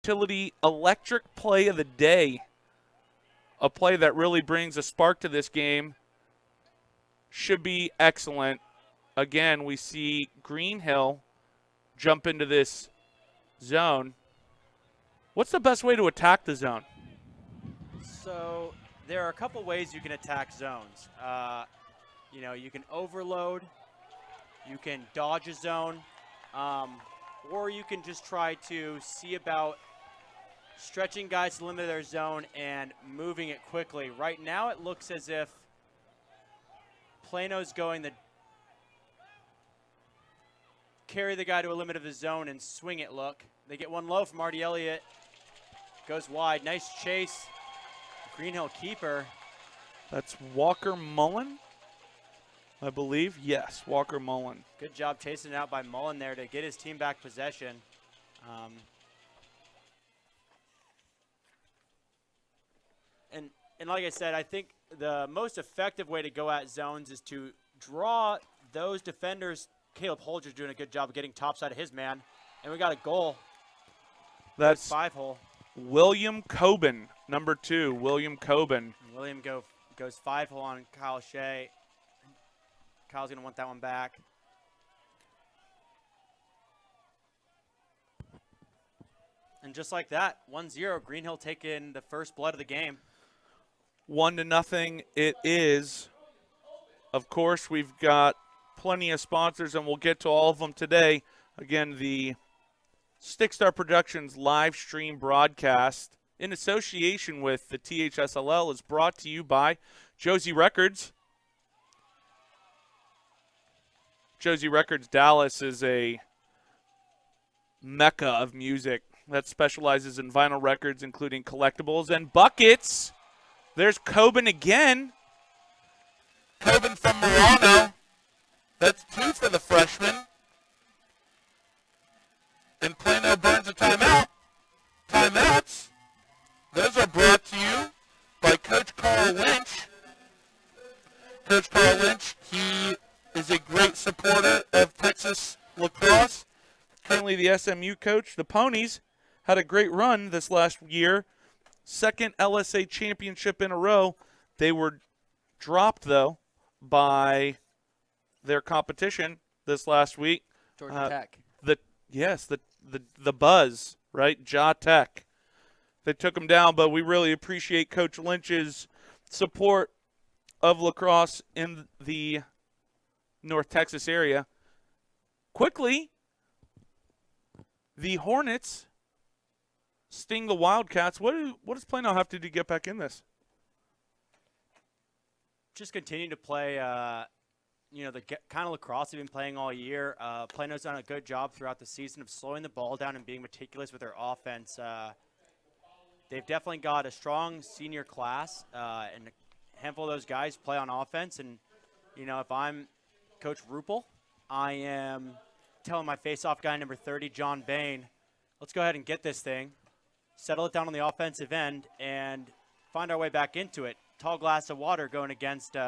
utility electric play of the day. A play that really brings a spark to this game. Should be excellent. Again, we see Greenhill jump into this zone. What's the best way to attack the zone? So there are a couple ways you can attack zones. You know, you can overload, you can dodge a zone, or you can just try to see about stretching guys to the limit of their zone and moving it quickly. Right now it looks as if Plano's going the carry the guy to a limit of his zone and swing it look. They get one low from Artie Elliott. Goes wide. Nice chase. Greenhill keeper. That's Walker Mullen, I believe. Yes, Walker Mullen. Good job chasing it out by Mullen there to get his team back possession. And like I said, I think the most effective way to go at zones is to draw those defenders. Caleb Holger's doing a good job of getting topside of his man. And we got a goal. That's 5-hole. William Coben, number 2, William Coben. William goes 5-hole on Kyle Shea. Kyle's going to want that one back. And just like that, 1-0, Greenhill taking the first blood of the game. 1-0 it is. Of course, we've got plenty of sponsors, and we'll get to all of them today. Again, the Stickstar Productions live stream broadcast in association with the THSLL is brought to you by Josie Records. Josie Records Dallas is a mecca of music that specializes in vinyl records, including collectibles and buckets. There's Coben again. Coben from Milano. That's 2 for the freshman. And Plano burns a timeout. Timeouts. Those are brought to you by Coach Carl Lynch. Coach Carl Lynch, he is a great supporter of Texas Lacrosse. Currently the SMU coach. The Ponies had a great run this last year. Second LSA championship in a row. They were dropped, though, by their competition this last week. Georgia Tech. The Buzz, right? Ja Tech. They took them down, but we really appreciate Coach Lynch's support of lacrosse in the North Texas area. Quickly, the Hornets sting the Wildcats. What does Plano have to do to get back in this? Just continue to play, the kind of lacrosse they've been playing all year. Plano's done a good job throughout the season of slowing the ball down and being meticulous with their offense. They've definitely got a strong senior class, and a handful of those guys play on offense. And, if I'm Coach Ruppel, I am telling my face-off guy, number 30, John Bain, let's go ahead and get this thing, settle it down on the offensive end, and find our way back into it. Tall glass of water going against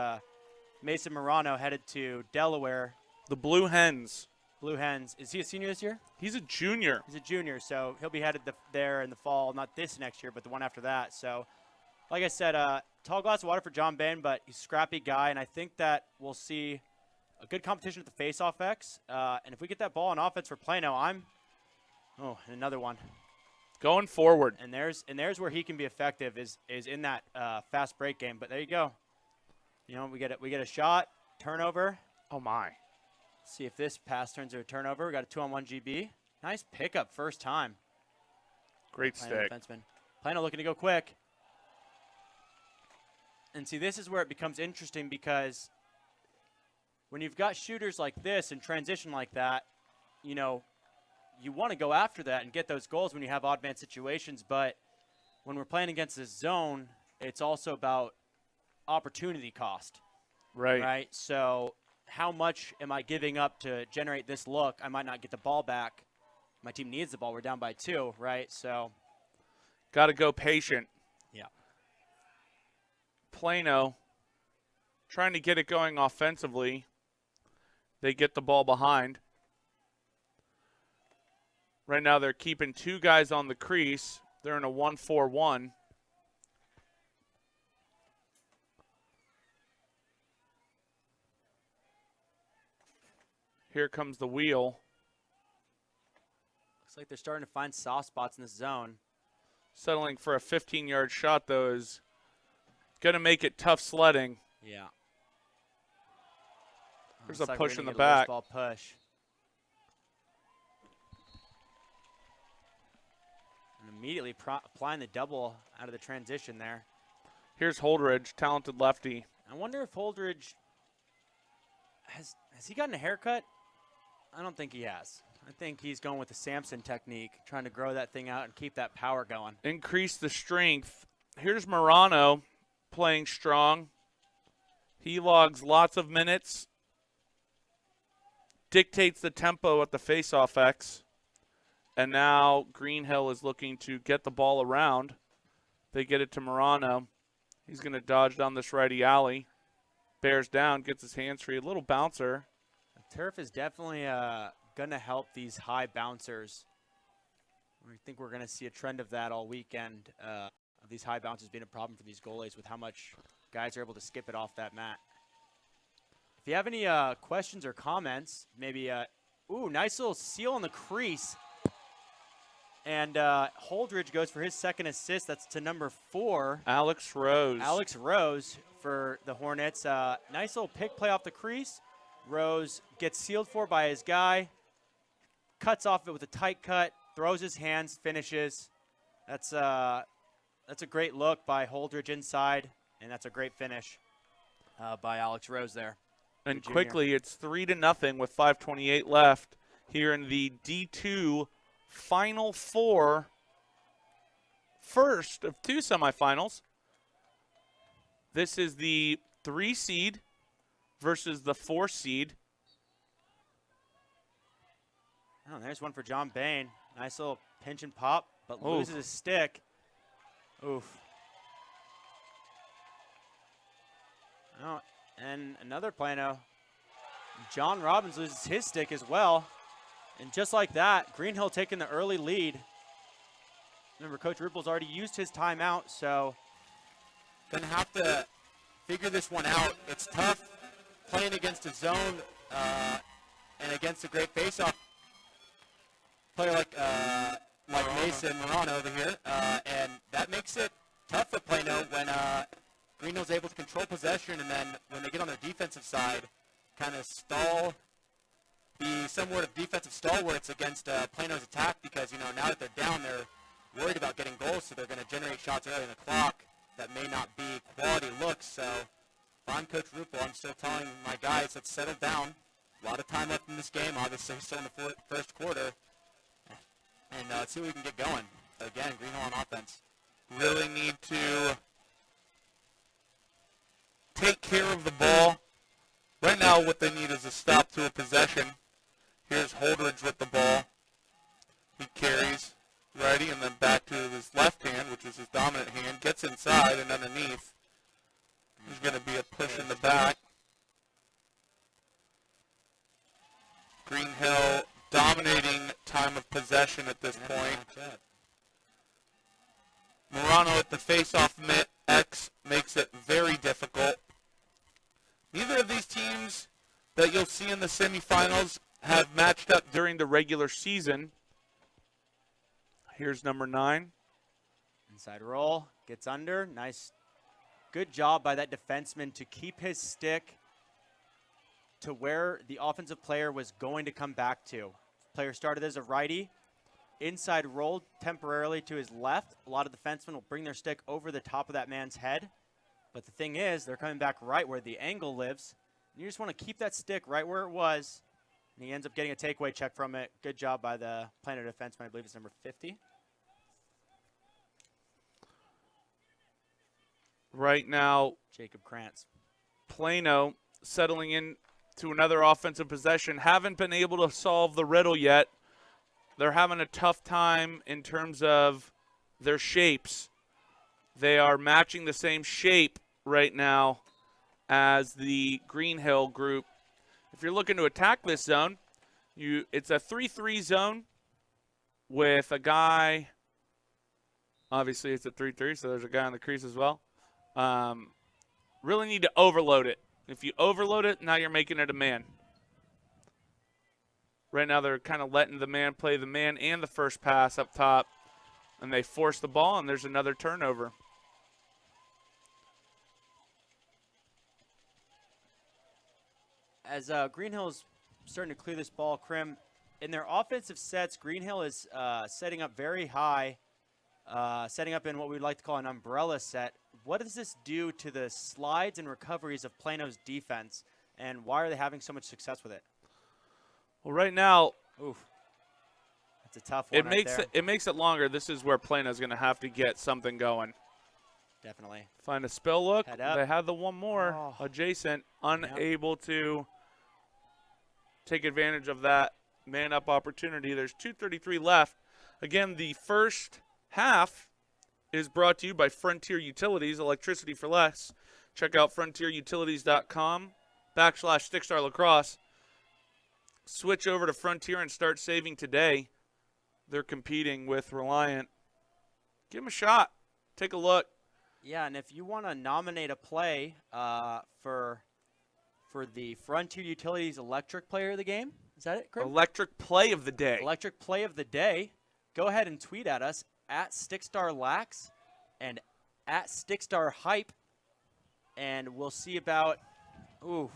Mason Morano, headed to Delaware. The Blue Hens. Blue Hens. Is he a senior this year? He's a junior. He's a junior, so he'll be headed there in the fall. Not this next year, but the one after that. So, like I said, tall glass of water for John Bain, but he's a scrappy guy, and I think that we'll see a good competition at the face-off X. And if we get that ball on offense for Plano, another one. Going forward. And there's where he can be effective is in that fast break game. But there you go. We get a shot, turnover. Oh my. See if this pass turns into a turnover. We got a 2-on-1 GB. Nice pickup first time. Great stick. Defenseman. Plano looking to go quick. And see, this is where it becomes interesting because when you've got shooters like this and transition like that, you want to go after that and get those goals when you have odd man situations. But when we're playing against this zone, it's also about opportunity cost. Right. So how much am I giving up to generate this look? I might not get the ball back. My team needs the ball. We're down by 2, right? So got to go patient. Yeah. Plano trying to get it going offensively. They get the ball behind. Right now they're keeping 2 guys on the crease. They're in a 1-4-1. Here comes the wheel. Looks like they're starting to find soft spots in this zone. Settling for a 15-yard shot, though, is going to make it tough sledding. Yeah. There's a Looks like push we're in the gonna get a loose back. ball push. And immediately applying the double out of the transition there. Here's Holdridge, talented lefty. I wonder if Holdridge has he gotten a haircut? I don't think he has. I think he's going with the Samson technique, trying to grow that thing out and keep that power going. Increase the strength. Here's Morano playing strong. He logs lots of minutes. Dictates the tempo at the faceoff X. And now Greenhill is looking to get the ball around. They get it to Morano. He's going to dodge down this righty alley. Bears down, gets his hands free. A little bouncer. The turf is definitely going to help these high bouncers. I think we're going to see a trend of that all weekend, of these high bounces being a problem for these goalies with how much guys are able to skip it off that mat. If you have any questions or comments, maybe, nice little seal on the crease. And Holdridge goes for his second assist. That's to number 4. Alex Rose. Alex Rose for the Hornets. Nice little pick play off the crease. Rose gets sealed for by his guy. Cuts off it with a tight cut. Throws his hands. Finishes. That's a great look by Holdridge inside. And that's a great finish by Alex Rose there. And quickly, it's 3-0 with 5:28 left here in the D2 Final Four. First of 2 semifinals. This is the 3 seed versus the 4 seed. Oh, there's one for John Bain. Nice little pinch and pop, but loses his stick. Oof. Oh, and another Plano. John Robbins loses his stick as well. And just like that, Greenhill taking the early lead. Remember, Coach Ruppel's already used his timeout, so going to have to figure this one out. It's tough playing against a zone and against a great faceoff player like Mason Morano over here, and that makes it tough for Plano when Greenhill's able to control possession, and then when they get on their defensive side, kind of stall, be somewhat of defensive stalwarts against Plano's attack, because now that they're down, they're worried about getting goals, so they're going to generate shots early in the clock that may not be quality looks. So if I'm Coach Ruppel, I'm still telling my guys, let's settle down. A lot of time left in this game, obviously still in the first quarter, and let's see what we can get going. Again, Greenhill on offense. Really need to take care of the ball. Right now what they need is a stop to a possession. Here's Holdridge with the ball. He carries righty and then back to his left hand, which is his dominant hand. Gets inside and underneath. There's going to be a push in the back. Greenhill dominating time of possession at this point. Morano at the face-off X makes it very difficult. Neither of these teams that you'll see in the semifinals have matched up during the regular season. Here's number 9. inside roll, gets under. Nice, good job by that defenseman to keep his stick to where the offensive player was going to come back to. Player started as a righty. Inside rolled temporarily to his left. A lot of defensemen will bring their stick over the top of that man's head. But the thing is, they're coming back right where the angle lives. And you just want to keep that stick right where it was. And he ends up getting a takeaway check from it. Good job by the Plano defenseman. I believe it's number 50. Right now, Jacob Krantz. Plano settling in to another offensive possession. Haven't been able to solve the riddle yet. They're having a tough time in terms of their shapes. They are matching the same shape right now as the Greenhill group. If you're looking to attack this zone, it's a 3-3 zone. with a guy. Obviously, it's a 3-3, so there's a guy on the crease as well. Really need to overload it. If you overload it, now you're making it a man. Right now, they're kind of letting the man play the man and the first pass up top, and they force the ball, and there's another turnover. As Greenhill's starting to clear this ball, Krim, in their offensive sets, Greenhill is setting up very high, setting up in what we'd like to call an umbrella set. What does this do to the slides and recoveries of Plano's defense, and why are they having so much success with it? Well, right now, oof, that's a tough one. It makes it longer. This is where Plano's going to have to get something going. Definitely. Find a spill look. Head up. They had the one more adjacent, unable to take advantage of that man-up opportunity. There's 2:33 left. Again, the first half is brought to you by Frontier Utilities, electricity for less. Check out frontierutilities.com/Stickstar Lacrosse. Switch over to Frontier and start saving today. They're competing with Reliant. Give them a shot. Take a look. Yeah, and if you want to nominate a play for the Frontier Utilities Electric Player of the Game, is that it, Chris? Electric Play of the Day. Electric Play of the Day. Go ahead and tweet at us at StickstarLax and at StickstarHype, and we'll see about. Ooh,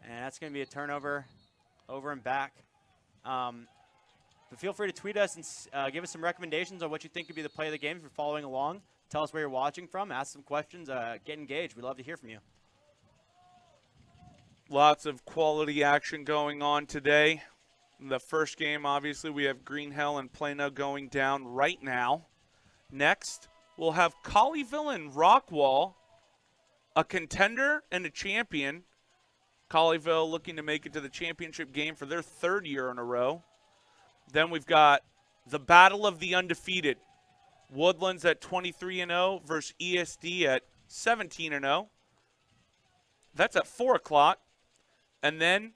and that's going to be a turnover, over and back. But feel free to tweet us and give us some recommendations on what you think could be the play of the game if you're following along. Tell us where you're watching from. Ask some questions. Get engaged. We'd love to hear from you. Lots of quality action going on today. In the first game, obviously, we have Greenhill and Plano going down right now. Next, we'll have Colleyville and Rockwall, a contender and a champion. Colleyville looking to make it to the championship game for their third year in a row. Then we've got the Battle of the Undefeated. Woodlands at 23-0 versus ESD at 17-0. That's at 4 o'clock. And then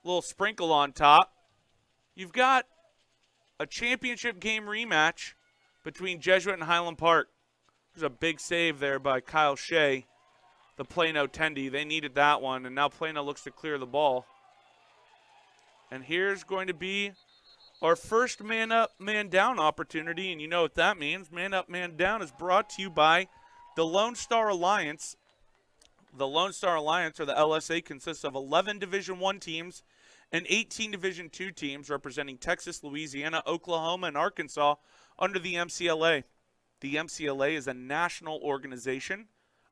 a little sprinkle on top. You've got a championship game rematch between Jesuit and Highland Park. There's a big save there by Kyle Shea, the Plano Tendy. They needed that one, and now Plano looks to clear the ball. And here's going to be our first man-up, man-down opportunity, and you know what that means. Man-up, man-down is brought to you by the Lone Star Alliance. The Lone Star Alliance, or the LSA, consists of 11 Division I teams and 18 Division II teams representing Texas, Louisiana, Oklahoma, and Arkansas under the MCLA. The MCLA is a national organization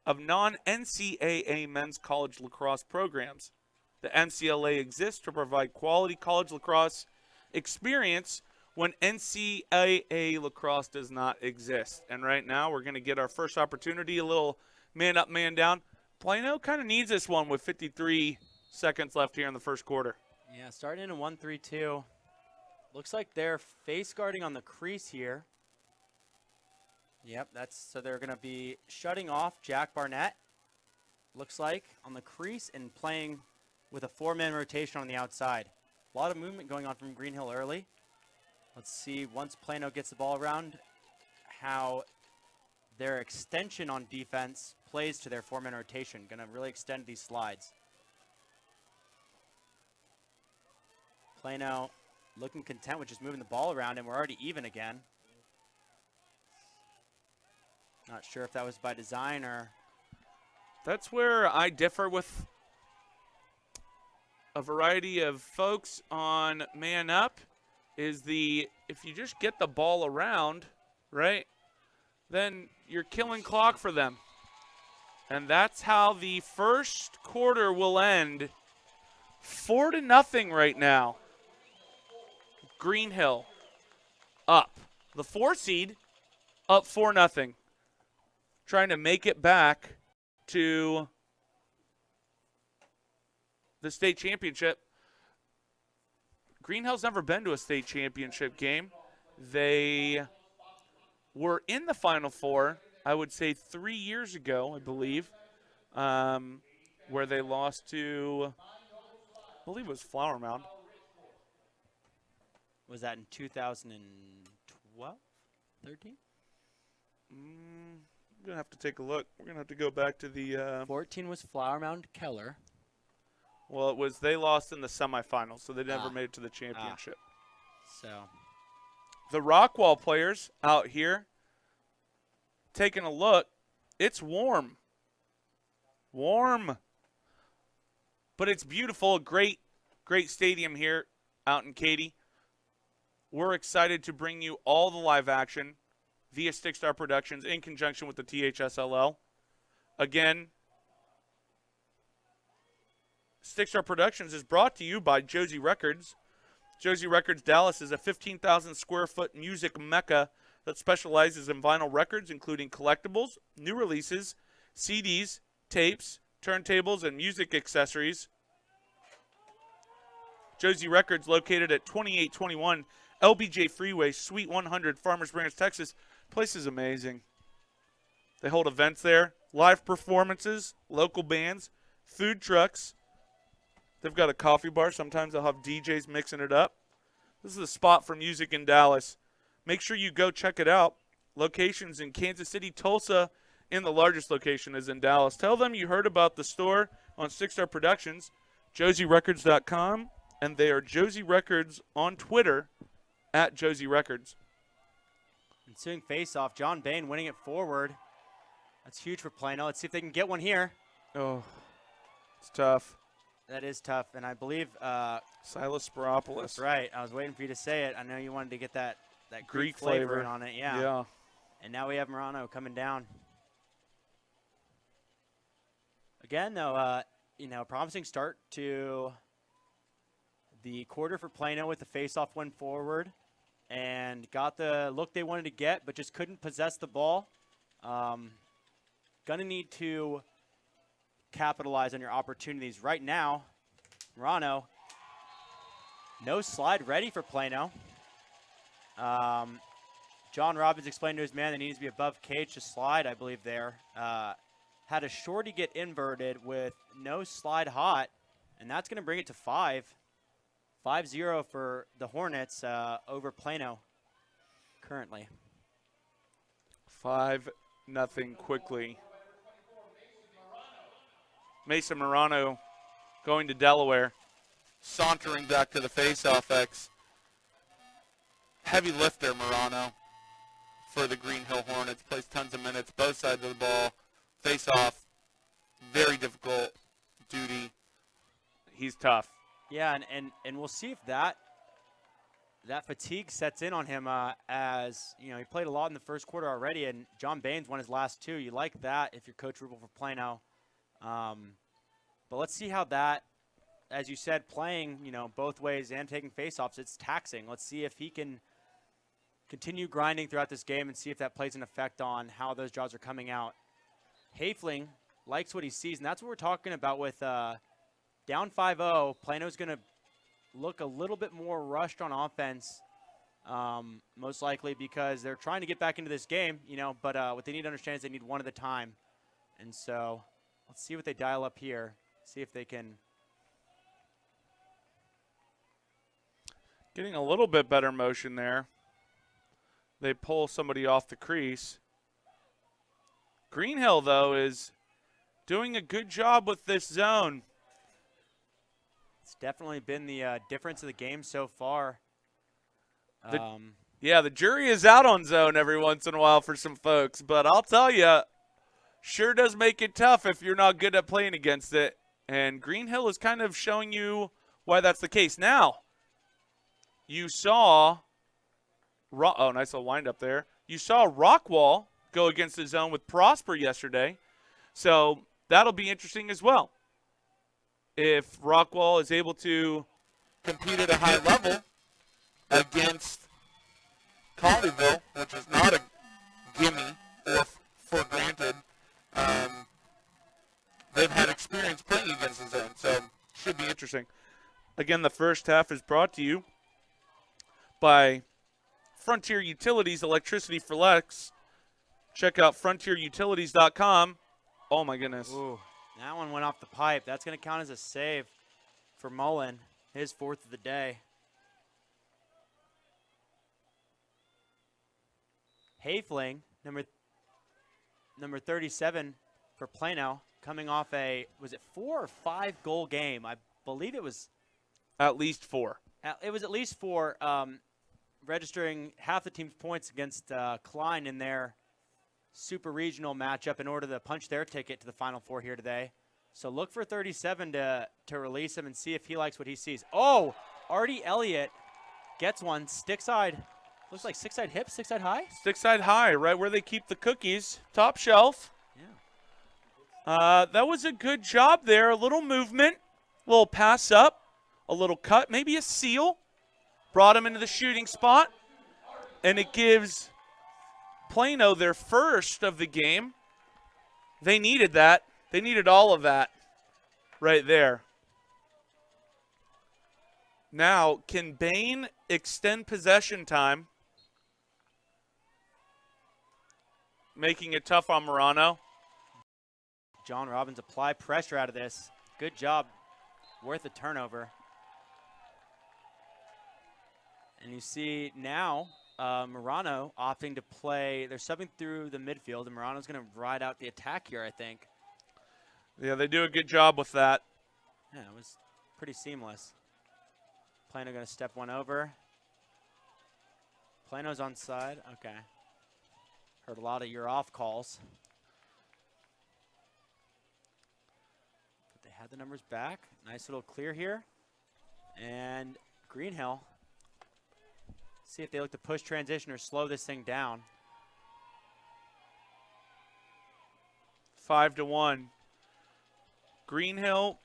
of non-NCAA men's college lacrosse programs. The MCLA exists to provide quality college lacrosse experience when NCAA lacrosse does not exist. And right now we're going to get our first opportunity, a little man-up, man-down. Plano kind of needs this one with 53 seconds left here in the first quarter. Yeah, starting in a 1-3-2. Looks like they're face guarding on the crease here. Yep, so they're going to be shutting off Jack Barnett, looks like, on the crease and playing with a 4-man rotation on the outside. A lot of movement going on from Greenhill early. Let's see, once Plano gets the ball around, how their extension on defense plays to their 4-man rotation. Going to really extend these slides. Plano looking content with just moving the ball around, and we're already even again. Not sure if that was by design or... That's where I differ with a variety of folks on man up, is if you just get the ball around, right, then you're killing clock for them. And that's how the first quarter will end. 4-0 right now. Greenhill up. The 4 seed up 4-0. Trying to make it back to the state championship. Greenhill's never been to a state championship game. They were in the Final Four, I would say 3 years ago, I believe, where they lost to, I believe it was Flower Mound. Was that in 2012, 13? I'm going to have to take a look. We're going to have to go back to the 14 was Flower Mound Keller. well, they lost in the semifinals, so they never made it to the championship. So The Rockwall players out here taking a look. It's warm. Warm. But it's beautiful. Great stadium here out in Katy. We're excited to bring you all the live action via Stick Star Productions in conjunction with the THSLL. Again, Stick Star Productions is brought to you by Josie Records. Josie Records Dallas is a 15,000 square foot music mecca that specializes in vinyl records, including collectibles, new releases, CDs, tapes, turntables, and music accessories. Josie Records, located at 2821 LBJ Freeway, Suite 100, Farmers Branch, Texas. Place is amazing. They hold events there, live performances, local bands, food trucks. They've got a coffee bar. Sometimes they'll have DJs mixing it up. This is a spot for music in Dallas. Make sure you go check it out. Locations in Kansas City, Tulsa, and the largest location is in Dallas. Tell them you heard about the store on Stick Star Productions, josierecords.com, and they are Josie Records on Twitter at Josie Records. Ensuing face-off, John Bain winning it forward. That's huge for Plano. Let's see if they can get one here. Oh, it's tough. That is tough, and I believe Silas Spiropoulos. that's right. I was waiting for you to say it. I know you wanted to get that Greek Greek flavor flavor on it. Yeah. Yeah. And now we have Morano coming down. Again, though, promising start to the quarter for Plano with the face-off win forward. And got the look they wanted to get, but just couldn't possess the ball. Gonna need to capitalize on your opportunities right now. Morano, no slide ready for Plano. John Robbins explained to his man that he needs to be above cage to slide, I believe there. Had a shorty get inverted with no slide hot, and that's gonna bring it to 5-0 for the Hornets over Plano currently. 5-0 quickly. Mason Morano going to Delaware. Sauntering back to the face-off X. Heavy lifter, Morano, for the Greenhill Hornets. Plays tons of minutes, both sides of the ball. Face-off, very difficult duty. He's tough. Yeah, and we'll see if that fatigue sets in on him as, he played a lot in the first quarter already, and John Baines won his last two. You like that if you're Coach Rubel for Plano. But let's see how that, as you said, playing, both ways and taking faceoffs, it's taxing. Let's see if he can continue grinding throughout this game and see if that plays an effect on how those jobs are coming out. Hafling likes what he sees, and that's what we're talking about with down 5-0. Plano's going to look a little bit more rushed on offense, most likely because they're trying to get back into this game, but what they need to understand is they need one at a time. And so let's see what they dial up here, see if they can. Getting a little bit better motion there. They pull somebody off the crease. Greenhill, though, is doing a good job with this zone. It's definitely been the difference of the game so far. Yeah, the jury is out on zone every once in a while for some folks, but I'll tell you, sure does make it tough if you're not good at playing against it. And Greenhill is kind of showing you why that's the case. Now, you saw, nice little wind up there. You saw Rockwall go against the zone with Prosper yesterday. So that'll be interesting as well. If Rockwall is able to compete at a high level against Colleyville, which is not a gimme or for granted. They've had experience playing against the zone, so should be interesting. Again, the first half is brought to you by Frontier Utilities, electricity for less. Check out frontierutilities.com. Oh, my goodness. Ooh, that one went off the pipe. That's going to count as a save for Mullen, his fourth of the day. Hayfling, number 37 for Plano, coming off was it 4 or 5 goal game? I believe it was At least 4. It was at least 4, registering half the team's points against Klein in their super regional matchup in order to punch their ticket to the Final Four here today. So look for 37 to release him and see if he likes what he sees. Oh, Artie Elliott gets one. Stick side. Looks like stick side hip, stick side high. Stick side high, right where they keep the cookies. Top shelf. Yeah. That was a good job there. A little movement, a little pass up, a little cut, maybe a seal. Brought him into the shooting spot. And it gives Plano their first of the game. They needed that. They needed all of that right there. Now, can Bain extend possession time? Making it tough on Morano. John Robbins apply pressure out of this. Good job. Worth a turnover. And you see now Morano opting to play. They're subbing through the midfield, and Morano's going to ride out the attack here, I think. Yeah, they do a good job with that. Yeah, it was pretty seamless. Plano going to step one over. Plano's on side. Okay. Heard a lot of you're off calls. But they had the numbers back. Nice little clear here. And Greenhill. See if they look to push transition or slow this thing down. 5-1. Greenhill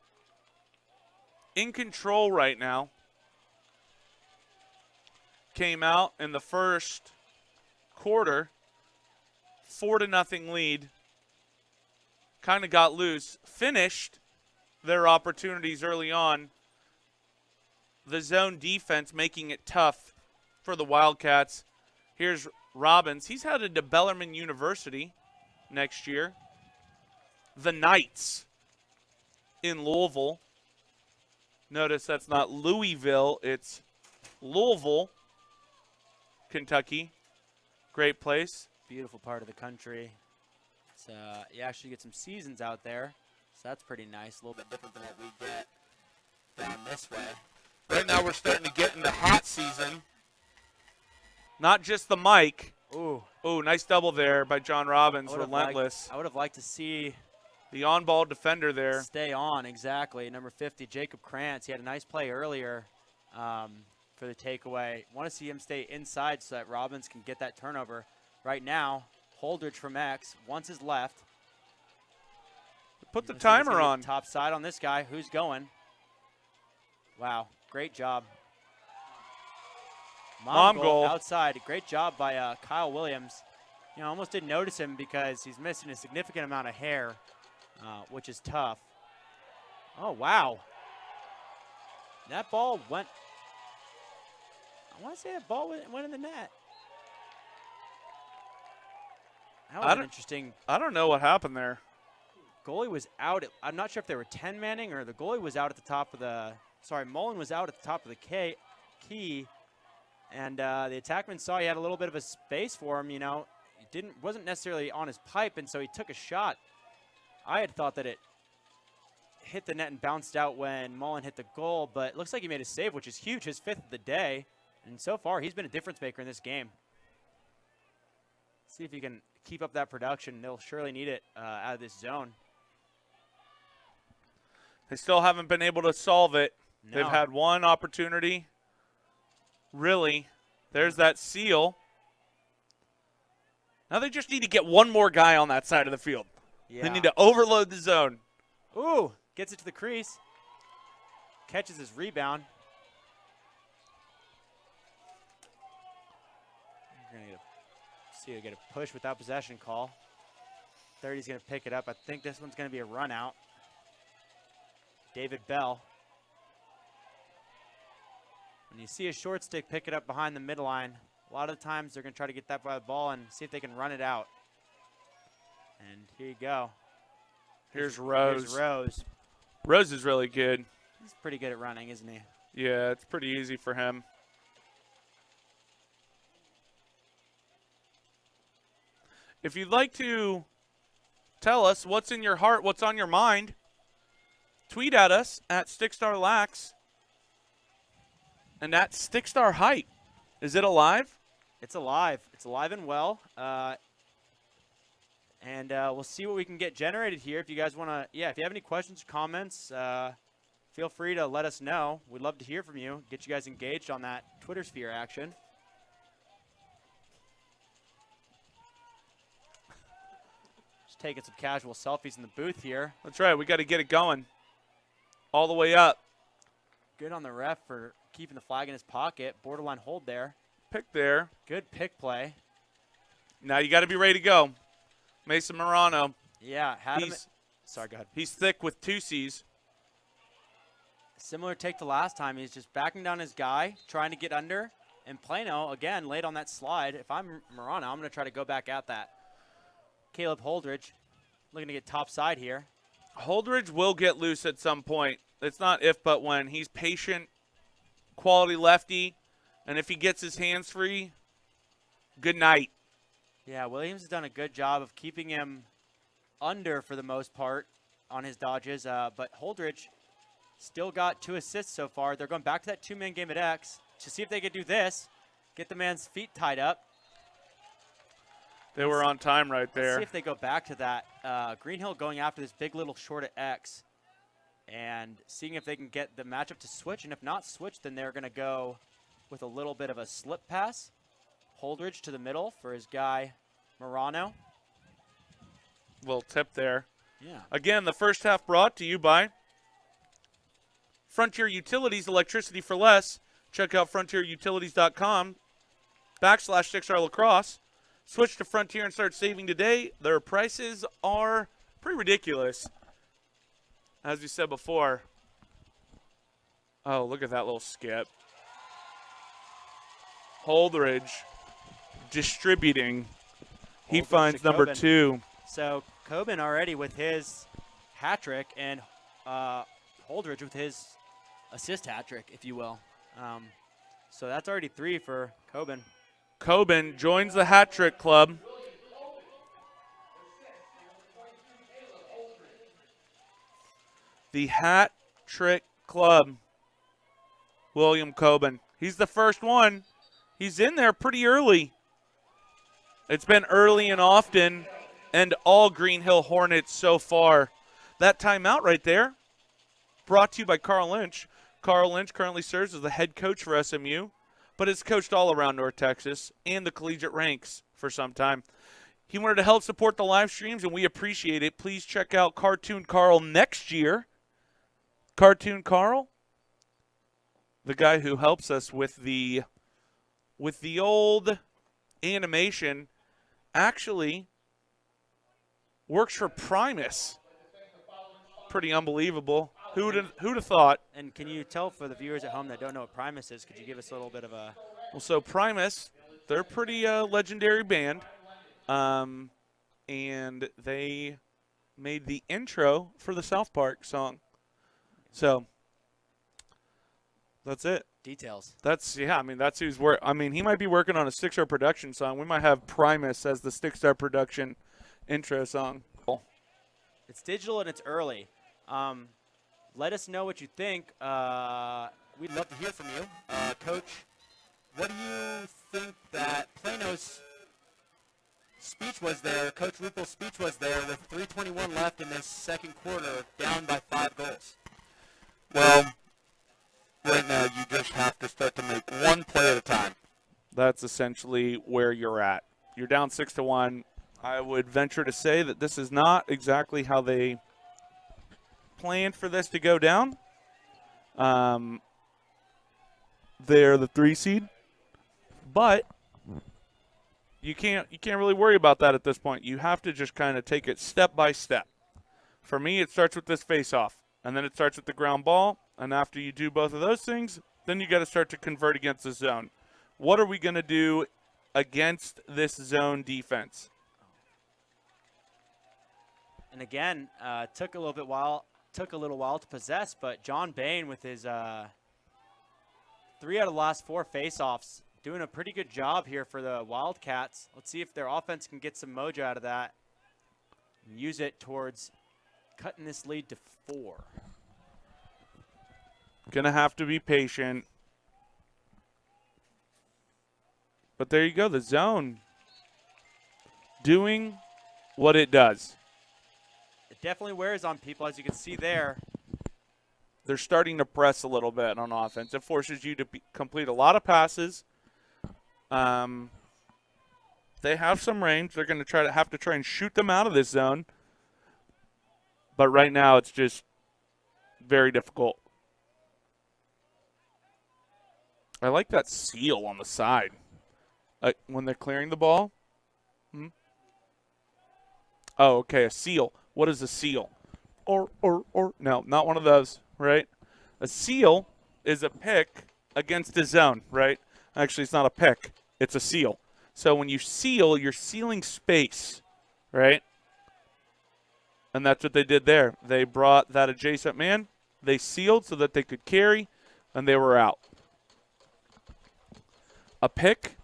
in control right now. Came out in the first quarter. 4-0 lead. Kind of got loose. Finished their opportunities early on. The zone defense making it tough for the Wildcats. Here's Robbins. He's headed to Bellarmine University next year. The Knights in Louisville. Notice that's not Louisville, it's Louisville, Kentucky. Great place. Beautiful part of the country. It's, you actually get some seasons out there, so that's pretty nice. A little bit different than what we get down this way. Right now we're starting to get into hot season. Not just the mic. Ooh. Ooh, nice double there by John Robbins. Relentless. I would have liked to see the on-ball defender there. Stay on, exactly. Number 50, Jacob Krantz. He had a nice play earlier for the takeaway. Want to see him stay inside so that Robbins can get that turnover. Right now, Holdridge from X wants his left. Put the timer on. Top side on this guy. Who's going? Wow, great job. Mom goal. Outside. Great job by Kyle Williams. You know, almost didn't notice him because he's missing a significant amount of hair, which is tough. Oh, wow. That ball went. I want to say that ball went in the net. That was interesting. I don't know what happened there. Goalie was out. I'm not sure if they were 10 manning or the goalie was out at the top of the. Sorry, Mullen was out at the top of the key. And the attackman saw he had a little bit of a space for him, you know. He wasn't necessarily on his pipe, and so he took a shot. I had thought that it hit the net and bounced out when Mullen hit the goal, but it looks like he made a save, which is huge, his 5th of the day. And so far, he's been a difference maker in this game. See if he can keep up that production. They'll surely need it out of this zone. They still haven't been able to solve it. No. They've had one opportunity. Really, there's that seal. Now they just need to get one more guy on that side of the field. Yeah. They need to overload the zone. Ooh, gets it to the crease. Catches his rebound. You're going to see, get a push without possession call. 30's going to pick it up. I think this one's going to be a run out. David Bell. When you see a short stick pick it up behind the midline, a lot of the times they're going to try to get that by the ball and see if they can run it out. And here you go. Here's Rose. Here's Rose. Rose is really good. He's pretty good at running, isn't he? Yeah, it's pretty easy for him. If you'd like to tell us what's in your heart, what's on your mind, tweet at us at StickStarLax and at StickStarHype. Is it alive? It's alive. It's alive and well. And we'll see what we can get generated here. If you guys want to, if you have any questions or comments, feel free to let us know. We'd love to hear from you, get you guys engaged on that Twitter sphere action. Just taking some casual selfies in the booth here. That's right. We got to get it going all the way up. Good on the ref for keeping the flag in his pocket. Borderline hold there. Pick there. Good pick play. Now you got to be ready to go. Mason Morano. Yeah, had him. Sorry, go ahead. He's thick with 2 C's. Similar take to last time. He's just backing down his guy, trying to get under. And Plano, again, late on that slide. If I'm Morano, I'm going to try to go back at that. Caleb Holdridge looking to get top side here. Holdridge will get loose at some point. It's not if but when. He's patient, quality lefty, and if he gets his hands free, good night. Yeah, Williams has done a good job of keeping him under for the most part on his dodges, but Holdridge still got 2 assists so far. They're going back to that 2-man game at X to see if they could do this, get the man's feet tied up. They were on time right there. Let's see if they go back to that. Greenhill going after this big little short at X and seeing if they can get the matchup to switch, and if not switch, then they're going to go with a little bit of a slip pass. Holdridge to the middle for his guy, Morano. Little tip there. Yeah. Again, the first half brought to you by Frontier Utilities, electricity for less. Check out frontierutilities.com/StickStar Lacrosse. Switch to Frontier and start saving today. Their prices are pretty ridiculous. As we said before. Oh, look at that little skip. Holdridge distributing. He Holdridge finds to number Coben. 2. So Coben already with his hat trick, and Holdridge with his assist hat trick, if you will. So that's already 3 for Coben. Coben joins the hat trick club. The hat trick club. William Coben. He's the first one. He's in there pretty early. It's been early and often, and all Greenhill Hornets so far. That timeout right there, brought to you by Carl Lynch. Carl Lynch currently serves as the head coach for SMU, but has coached all around North Texas and the collegiate ranks for some time. He wanted to help support the live streams, and we appreciate it. Please check out Cartoon Carl next year. Cartoon Carl, the guy who helps us with the old animation, actually works for Primus. Pretty unbelievable. Who'd have thought? And can you tell for the viewers at home that don't know what Primus is, could you give us a little bit of a... Well, so Primus, they're a pretty legendary band, and they made the intro for the South Park song. So that's it. Details. That's who's he might be working on a Stickstar production song. We might have Primus as the Stickstar production intro song. Cool. It's digital and it's early. Let us know what you think. We'd love to hear from you. Coach, what do you think that Plano's speech was there, Coach Ruppel's speech was there with 3:21 left in this second quarter, down by 5 goals? Well, right now you just have to start to make one play at a time. That's essentially where you're at. You're down 6-1. I would venture to say that this is not exactly how they planned for this to go down. They're the 3 seed, but you can't really worry about that at this point. You have to just kind of take it step by step. For me, it starts with this face-off, and then it starts with the ground ball, and after you do both of those things, then you got to start to convert against the zone. What are we going to do against this zone defense? And again, took a little while to possess, but John Bain with his 3 out of the last 4 face-offs doing a pretty good job here for the Wildcats. Let's see if their offense can get some mojo out of that and use it towards cutting this lead to 4. Gonna have to be patient. But there you go, the zone doing what it does. It definitely wears on people, as you can see there. They're starting to press a little bit on offense. It forces you to complete a lot of passes. They have some range. They're going to have to try and shoot them out of this zone. But right now it's just very difficult. I like that seal on the side. When they're clearing the ball. Oh, okay, a seal. What is a seal? Or, no, not one of those, right? A seal is a pick against a zone, right? Actually, it's not a pick. It's a seal. So when you seal, you're sealing space, right? And that's what they did there. They brought that adjacent man. They sealed so that they could carry, and they were out. A pick.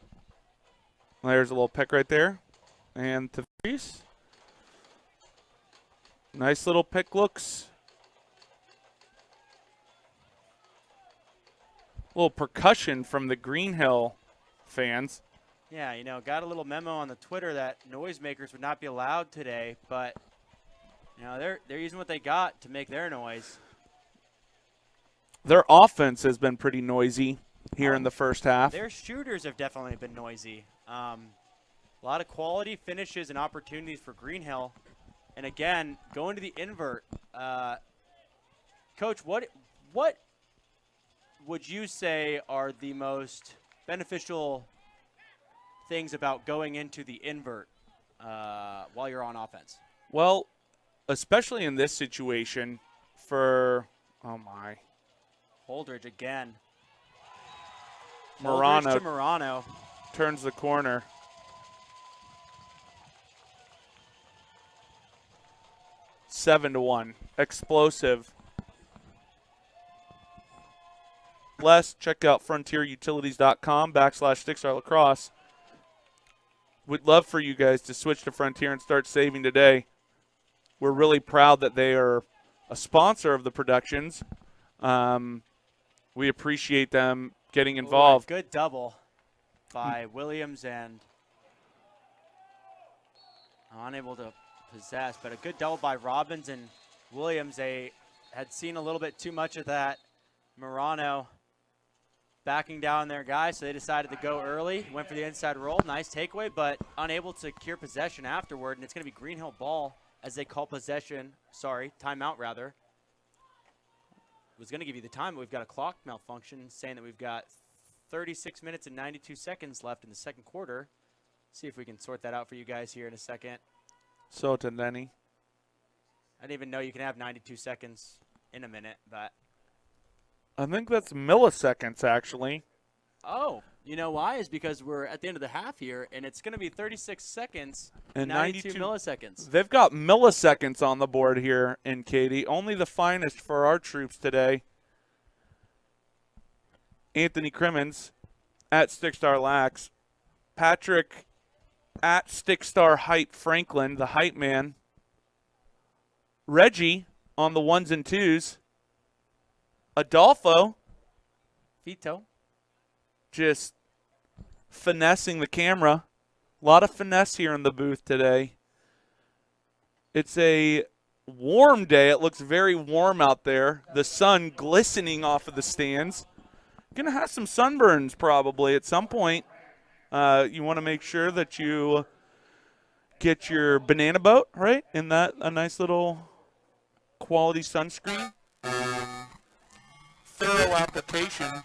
There's a little pick right there. And to Reese. Nice little pick looks. A little percussion from the Greenhill fans. Yeah, got a little memo on the Twitter that noisemakers would not be allowed today, but they're using what they got to make their noise. Their offense has been pretty noisy here in the first half. Their shooters have definitely been noisy. A lot of quality finishes and opportunities for Greenhill. And again, going to the invert. Coach, what would you say are the most beneficial things about going into the invert while you're on offense? Well, especially in this situation for, oh my. Holdridge again. Morano Holdridge to Morano. Turns the corner. 7-1. Explosive. Check out frontierutilities.com/Stickstar Lacrosse. We'd love for you guys to switch to Frontier and start saving today. We're really proud that they are a sponsor of the productions. We appreciate them getting involved. Good double by Williams and unable to possess, but a good double by Robbins and Williams. They had seen a little bit too much of that Morano backing down their guy, so they decided to go early. Went for the inside roll. Nice takeaway, but unable to secure possession afterward, and it's going to be Greenhill ball as they call possession. Sorry, timeout rather. Was going to give you the time, but we've got a clock malfunction saying that we've got 36 minutes and 92 seconds left in the second quarter. See if we can sort that out for you guys here in a second. So to Denny. I didn't even know you can have 92 seconds in a minute, but. I think that's milliseconds, actually. Oh, you know why? Is because we're at the end of the half here, and it's going to be 36 seconds and 92 milliseconds. They've got milliseconds on the board here in Katy. Only the finest for our troops today. Anthony Crimmins at Stickstar Lax. Patrick at Stickstar Hype Franklin, the hype man. Reggie on the ones and twos. Adolfo. Vito. Just finessing the camera. A lot of finesse here in the booth today. It's a warm day. It looks very warm out there. The sun glistening off of the stands. Going to have some sunburns probably at some point. You want to make sure that you get your banana boat, right? In that, a nice little quality sunscreen. Thorough application.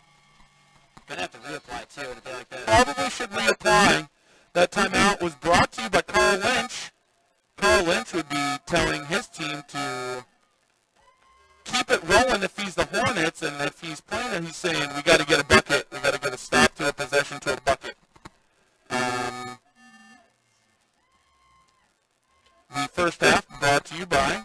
Gonna have to reapply too in a day like that. Probably should reapply. That timeout was brought to you by Carl Lynch. Carl Lynch would be telling his team to keep it rolling if he's the Hornets, and if he's playing it, he's saying we got to get a bucket. We got to get a stop to a possession to a bucket. The first half brought to you by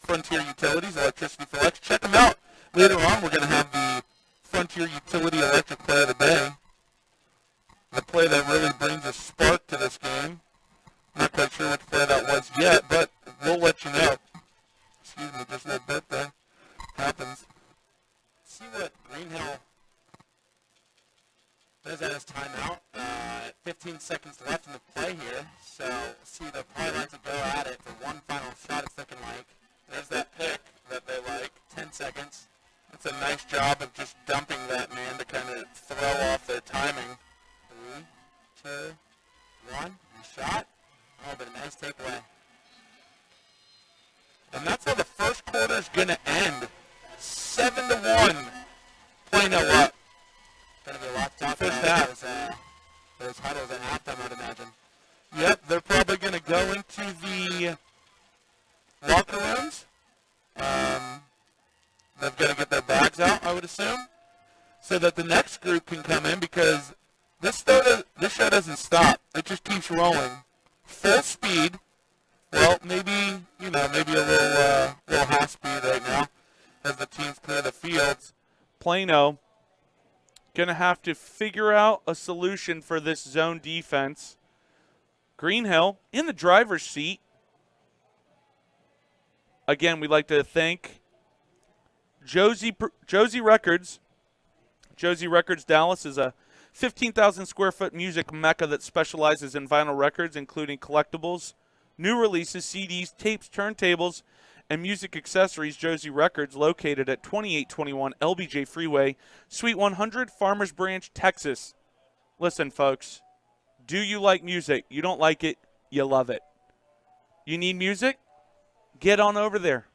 Frontier Utilities, Electricity for Lex. Check them out. Later on, we're going to have the Frontier Utility Electric Player of the Day. the play that really brings a spark to this game. Not quite sure which play that was yet, but we'll let you know. Excuse me, just a little bit there. Happens. See what Greenhill does at his timeout. 15 seconds left in the play here, so see the probably like to go at it for one final shot. It's looking like There's that pick that they like. 10 seconds. It's a nice job of just dumping that man to kind of throw off their timing. 3, 2, 1, and shot. Oh, but a nice takeaway. And that's how the first quarter's going to end. 7-1. Plano up. Going to be a lot to talk First about half. those huddles at halftime, I'd imagine. Yep, they're probably going to go into the locker rooms. They've got to get their bags out, I would assume, so that the next group can come in, because this show doesn't stop. It just keeps rolling. Full speed. Well, maybe a little half speed right now as the teams clear the fields. Plano going to have to figure out a solution for this zone defense. Greenhill in the driver's seat. Again, we'd like to thank Josie Records. Josie Records Dallas is a 15,000 square foot music mecca that specializes in vinyl records, including collectibles, new releases, CDs, tapes, turntables, and music accessories. Josie Records, located at 2821 LBJ Freeway, Suite 100, Farmers Branch, Texas. Listen, folks, do you like music? You don't like it, you love it. You need music? Get on over there.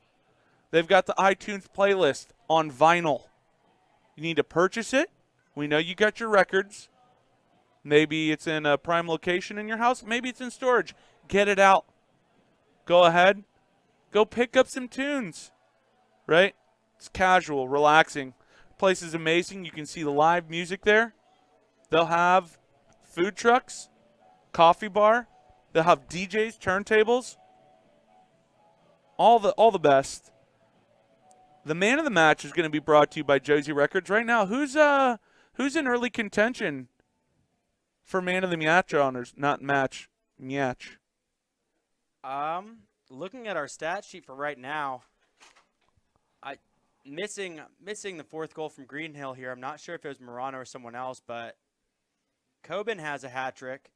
They've got the iTunes playlist on vinyl. You need to purchase it. We know you got your records. Maybe it's in a prime location in your house. Maybe it's in storage. Get it out. Go ahead. Go pick up some tunes. Right? It's casual, relaxing. Place is amazing. You can see the live music there. They'll have food trucks, coffee bar. They'll have DJs, turntables. All the best. The man of the match is going to be brought to you by Josie Records. Right now, who's in early contention for man of the match honors? Not match, match. Looking at our stat sheet for right now, missing the fourth goal from Greenhill here. I'm not sure if it was Morano or someone else, but Coben has a hat trick.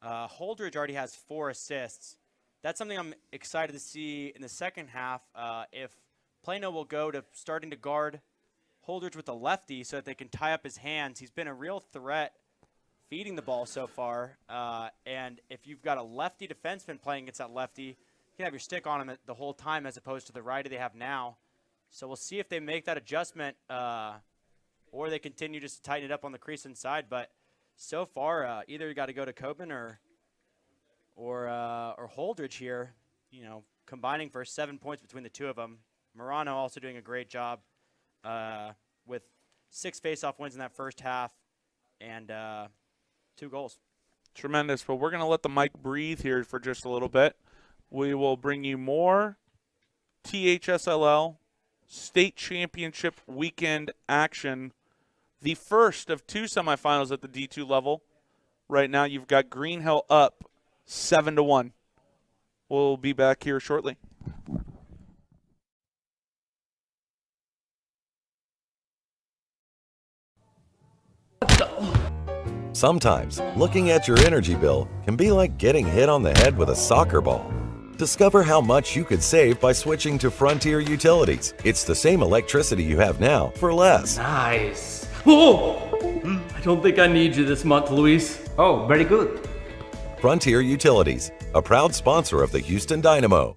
Holdridge already has 4 assists. That's something I'm excited to see in the second half. If Plano will go to starting to guard Holdridge with a lefty so that they can tie up his hands. He's been a real threat feeding the ball so far. And if you've got a lefty defenseman playing against that lefty, you can have your stick on him the whole time as opposed to the righty they have now. So we'll see if they make that adjustment or they continue just to tighten it up on the crease inside. But so far, either you got to go to Coben or Holdridge here, combining for 7 points between the two of them. Morano also doing a great job with 6 face-off wins in that first half and 2 goals. Tremendous. But we're going to let the mic breathe here for just a little bit. We will bring you more THSLL State Championship weekend action. The first of 2 semifinals at the D2 level. Right now you've got Greenhill up 7-1. We'll be back here shortly. Sometimes, looking at your energy bill can be like getting hit on the head with a soccer ball. Discover how much you could save by switching to Frontier Utilities. It's the same electricity you have now for less. Nice. Oh! I don't think I need you this month, Luis. Oh, very good. Frontier Utilities, a proud sponsor of the Houston Dynamo.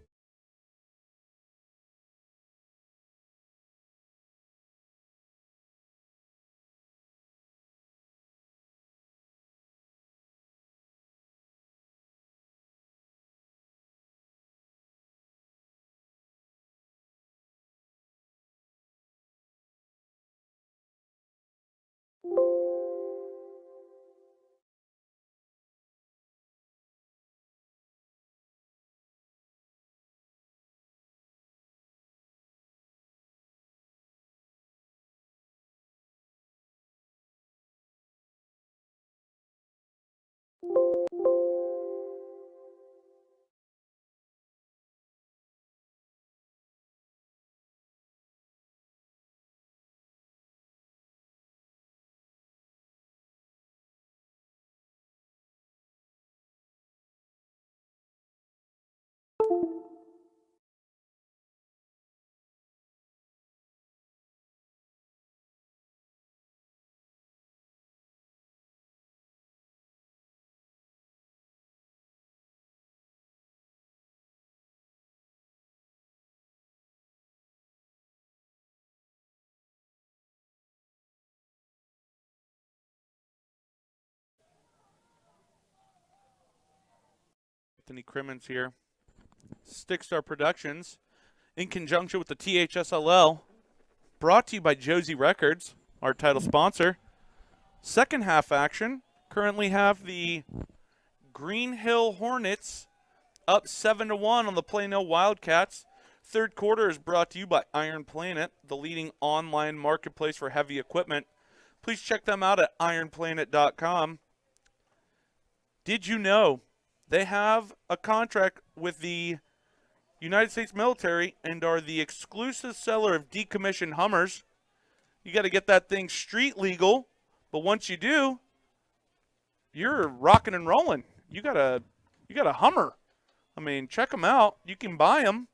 Anthony Crimmins here. Stickstar Productions, in conjunction with the THSLL, brought to you by Josie Records, our title sponsor. Second half action, currently have the Greenhill Hornets up 7-1 on the Plano Wildcats. Third quarter is brought to you by Iron Planet, the leading online marketplace for heavy equipment. Please check them out at ironplanet.com. Did you know they have a contract with the United States military and are the exclusive seller of decommissioned Hummers? You got to get that thing street legal, but once you do, you're rocking and rolling. You got a Hummer. I mean, check them out. You can buy them.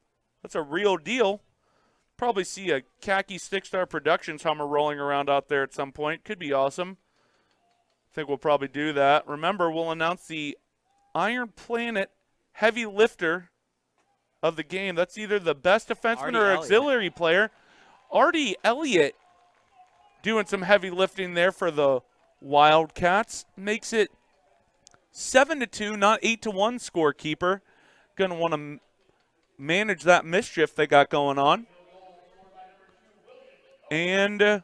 That's a real deal. Probably see a khaki Stickstar Productions Hummer rolling around out there at some point. Could be awesome. I think we'll probably do that. Remember, we'll announce the Iron Planet heavy lifter of the game. That's either the best defenseman or auxiliary player. Artie Elliott doing some heavy lifting there for the Wildcats. Makes it 7-2, not 8-1 scorekeeper. Going to want to manage that mischief they got going on. And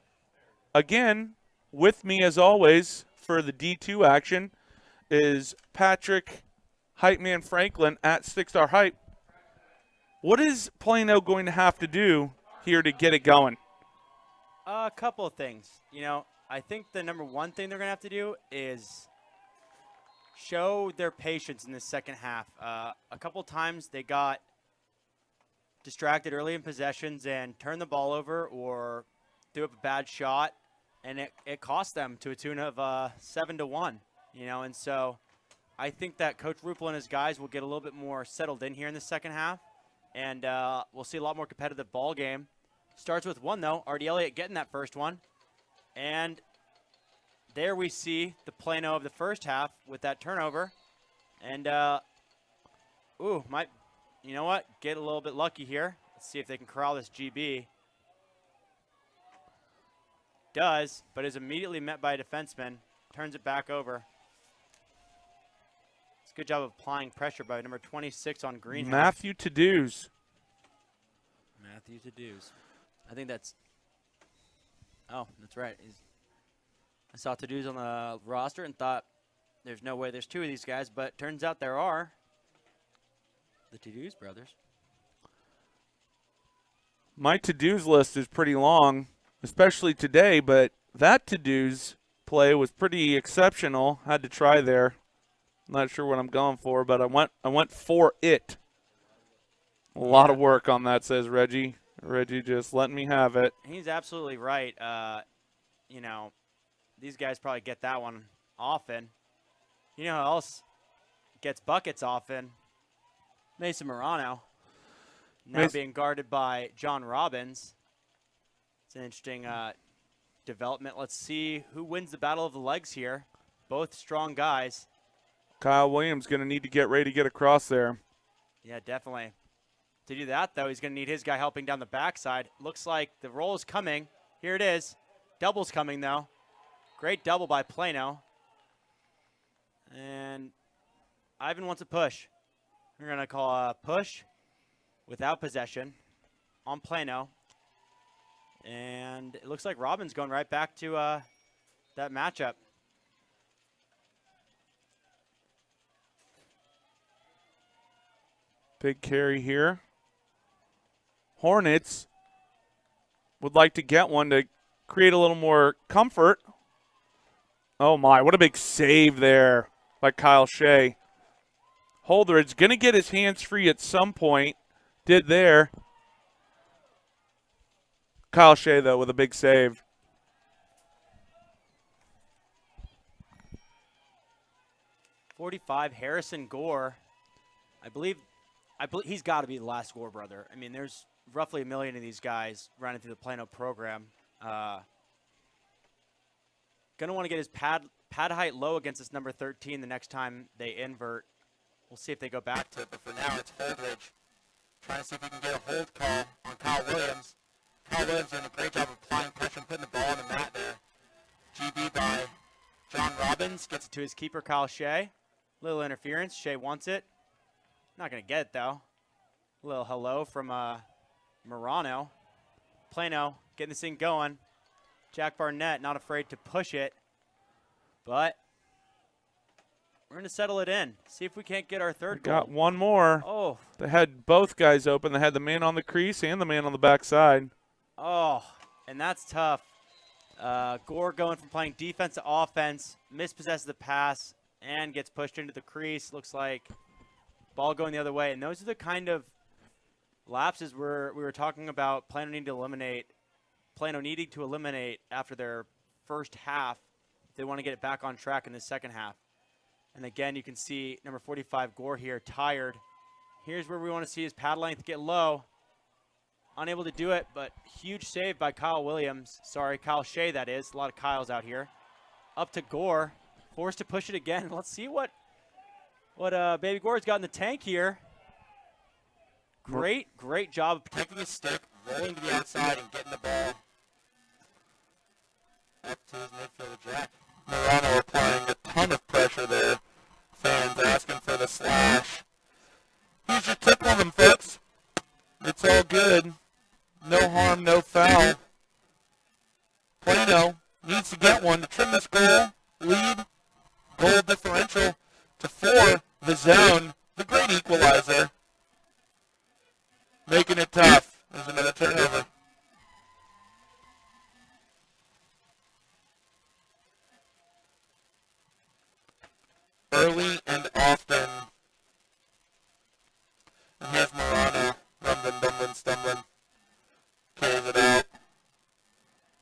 again, with me as always for the D2 action is Patrick Hype Man Franklin at Stickstar Hype. What is Plano going to have to do here to get it going? A couple of things. You know, I think the number one thing they're going to have to do is show their patience in the second half. A couple times they got distracted early in possessions and turned the ball over or threw up a bad shot, and it cost them to a tune of 7-1. You know, and so I think that Coach Ruppel and his guys will get a little bit more settled in here in the second half, and we'll see a lot more competitive ball game. Starts with one, though. Artie Elliott getting that first one. And there we see the Plano of the first half with that turnover. And, might, you know what, get a little bit lucky here. Let's see if they can corral this GB. Does, but is immediately met by a defenseman. Turns it back over. It's a good job of applying pressure by number 26 on Greenhill. Matthew Tadoos. Matthew Tadoos. I think that's, oh, that's right. I saw Tadoos on the roster and thought there's no way there's two of these guys, but turns out there are. The Tadoos brothers. My to-dos list is pretty long, especially today, but that to-dos play was pretty exceptional. Had to try there. Not sure what I'm going for, but I went for it. A lot of work on that, says Reggie. Reggie just letting me have it. He's absolutely right. You know, these guys probably get that one often. You know who else gets buckets often? Mason Morano. Now being guarded by John Robbins. It's an interesting development. Let's see who wins the battle of the legs here. Both strong guys. Kyle Williams going to need to get ready to get across there. Yeah, definitely. To do that, though, he's going to need his guy helping down the backside. Looks like the roll is coming. Here it is. Double's coming, though. Great double by Plano. And Ivan wants a push. We're going to call a push without possession on Plano. And it looks like Robin's going right back to that matchup. Big carry here. Hornets would like to get one to create a little more comfort. Oh, my. What a big save there by Kyle Shea. Holdridge going to get his hands free at some point. Did there. Kyle Shea, though, with a big save. .45, Harrison Gore. I believe he's got to be the last Gore brother. I mean, there's roughly 1 million of these guys running through the Plano program. Going to want to get his pad height low against this number 13 the next time they invert. We'll see if they go back to it, but for now it's Holdridge. Trying to see if he can get a hold call on Kyle Williams. Kyle Williams doing a great job of applying pressure and putting the ball on the mat there. GB by John Robbins. Gets it to his keeper, Kyle Shea. Little interference. Shea wants it. Not going to get it, though. A little hello from Morano. Plano getting this thing going. Jack Barnett not afraid to push it. But we're going to settle it in. See if we can't get our third goal. Got one more. Oh. They had both guys open. They had the man on the crease and the man on the backside. Oh, and that's tough. Gore going from playing defense to offense, mispossesses the pass, and gets pushed into the crease. Looks like ball going the other way. And those are the kind of lapses we were talking about Plano needing to eliminate after their first half if they want to get it back on track in the second half. And again, you can see number 45, Gore here, tired. Here's where we want to see his pad length get low. Unable to do it, but huge save by Kyle Williams. Sorry, Kyle Shea, that is. A lot of Kyles out here. Up to Gore. Forced to push it again. Let's see what Baby Gore's got in the tank here. Great job of protecting his stick, rolling to the outside, and getting the ball up to his midfielder, Jack. Morano applying a ton of pressure there. Fans asking for the slash. Here's your tip on them, folks. It's all good. No harm, no foul. Plano needs to get one to trim this goal differential to 4, the zone, the great equalizer. Making it tough. There's another turnover. Early and often. And here's Morano. Rumbling, stumbling. Carries it out.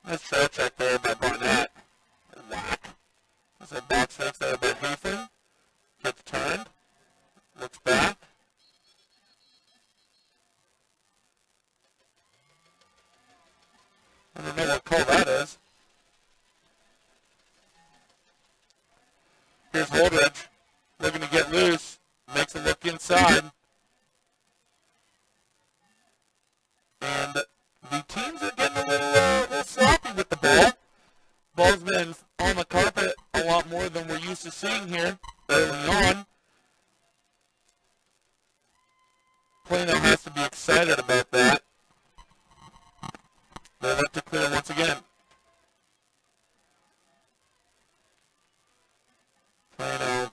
Nice trail check there by Barnett. Whack. There's a box fix there by Hayford. Gets turned. Looks back. I don't know what call that is. Here's Holdridge. Looking to get loose. Makes a look inside. And the teams are getting a little sloppy with the ball. Ball's been on the carpet a lot more than we're used to seeing here early on. Plano has to be excited about that. They look to clear once again. Plano,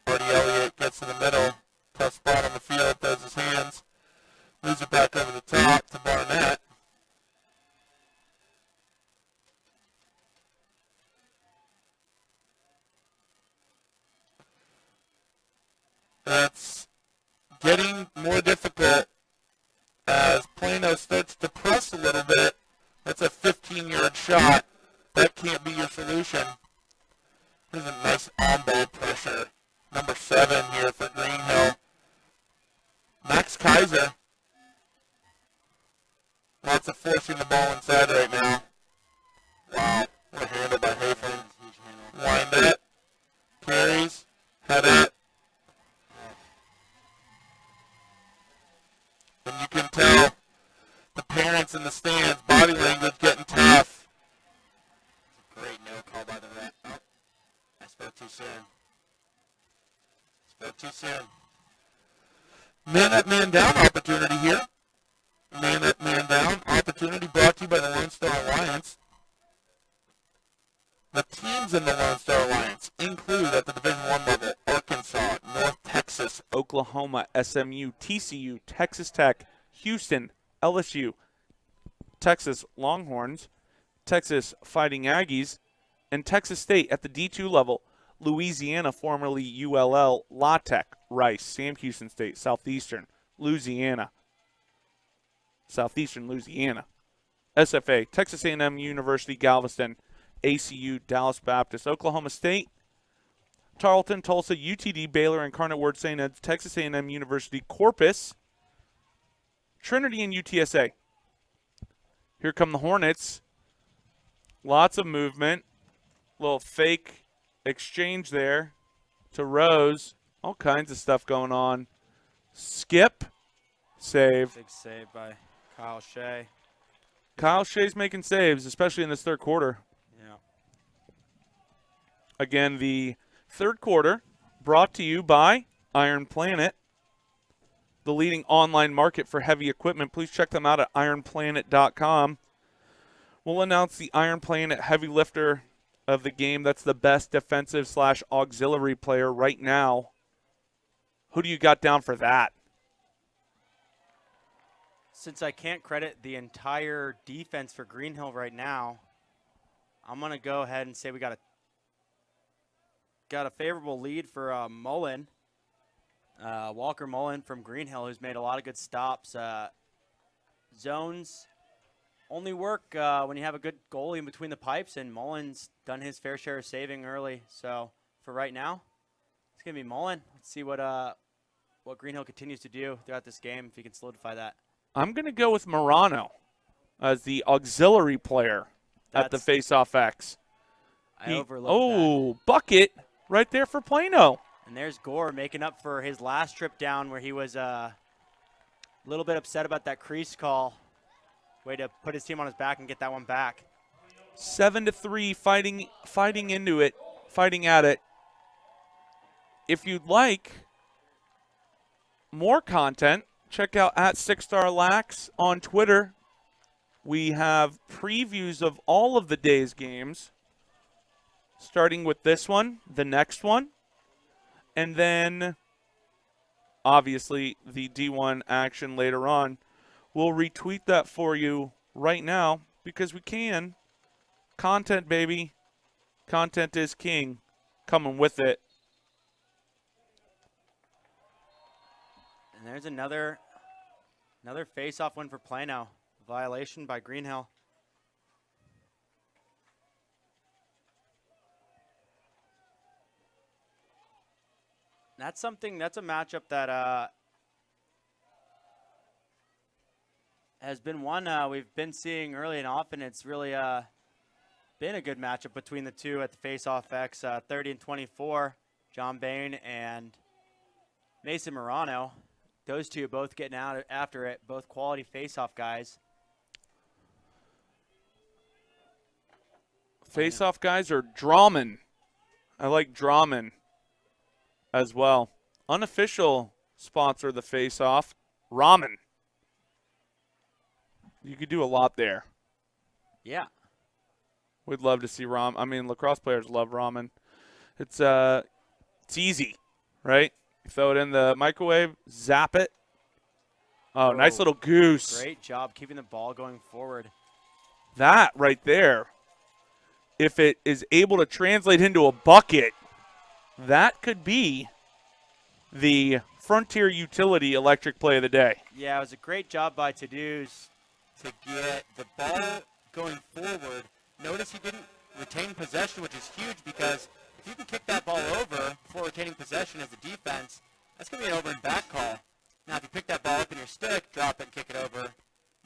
Marty Elliott gets in the middle. Tough spot on the field, throws his hands. Moves it back over the top to Barnett. That's getting more difficult as Plano starts to press a little bit. That's a 15-yard shot. That can't be your solution. There's a nice on-ball pressure. Number 7 here for Greenhill. Max Kaiser. Lots of forcing the ball inside right now. Wow. What a handle by Hayford. Wind it. Carries. Head it. And you can tell the parents in the stands, body language getting tough. Great no call by the ref. Oh, I spoke too soon. Man up, man down opportunity here. Man up, man down opportunity brought to you by the Lone Star Alliance. The teams in the Lone Star Alliance include at the Division I level, Arkansas, North Texas, Oklahoma, SMU, TCU, Texas Tech, Houston, LSU, Texas Longhorns, Texas Fighting Aggies, and Texas State at the D2 level. Louisiana, formerly ULL, La Tech, Rice, Sam Houston State, Southeastern, Louisiana. Southeastern Louisiana. SFA, Texas A&M University, Galveston, ACU, Dallas Baptist, Oklahoma State, Tarleton, Tulsa, UTD, Baylor, Incarnate Word, St. Ed's, Texas A&M University, Corpus, Trinity, and UTSA. Here come the Hornets. Lots of movement. Little fake exchange there to Rose. All kinds of stuff going on. Skip. Save. Big save by Kyle Shea. Kyle Shea's making saves, especially in this third quarter. Yeah. Again, the third quarter brought to you by Iron Planet, the leading online market for heavy equipment. Please check them out at ironplanet.com. We'll announce the Iron Planet heavy lifter of the game. That's the best defensive/auxiliary player right now. Who do you got down for that? Since I can't credit the entire defense for Greenhill right now, I'm going to go ahead and say we got a favorable lead for Mullen. Walker Mullen from Greenhill, who's made a lot of good stops. Zones only work when you have a good goalie in between the pipes, and Mullen's done his fair share of saving early. So for right now, it's going to be Mullen. Let's see what Greenhill continues to do throughout this game, if he can solidify that. I'm going to go with Morano as the auxiliary player at the face-off X. I overlooked that. Bucket right there for Plano. And there's Gore making up for his last trip down where he was a little bit upset about that crease call. Way to put his team on his back and get that one back. 7-3, fighting into it, fighting at it. If you'd like more content, check out at 6-Star Lax on Twitter. We have previews of all of the day's games, starting with this one, the next one, and then obviously the D1 action later on. We'll retweet that for you right now because we can. Content, baby. Content is king. Coming with it. And there's another face-off win for Plano. Violation by Greenhill. That's a matchup that has been one we've been seeing early and often. It's really been a good matchup between the two at the face-off X, 30 and 24. John Bain and Mason Morano. Those two both getting out after it, both quality face-off guys. Face-off guys are Drawman. I like Drawman as well. Unofficial sponsor of the face-off, Ramen. You could do a lot there. Yeah. We'd love to see ramen. I mean, lacrosse players love ramen. It's easy, right? You throw it in the microwave, zap it. Oh, nice little goose. Great job keeping the ball going forward. That right there, if it is able to translate into a bucket, that could be the Frontier Utility electric play of the day. Yeah, it was a great job by Tadoos To get the ball going forward. Notice he didn't retain possession, which is huge because if you can kick that ball over before retaining possession as a defense, that's going to be an over and back call. Now, if you pick that ball up in your stick, drop it and kick it over,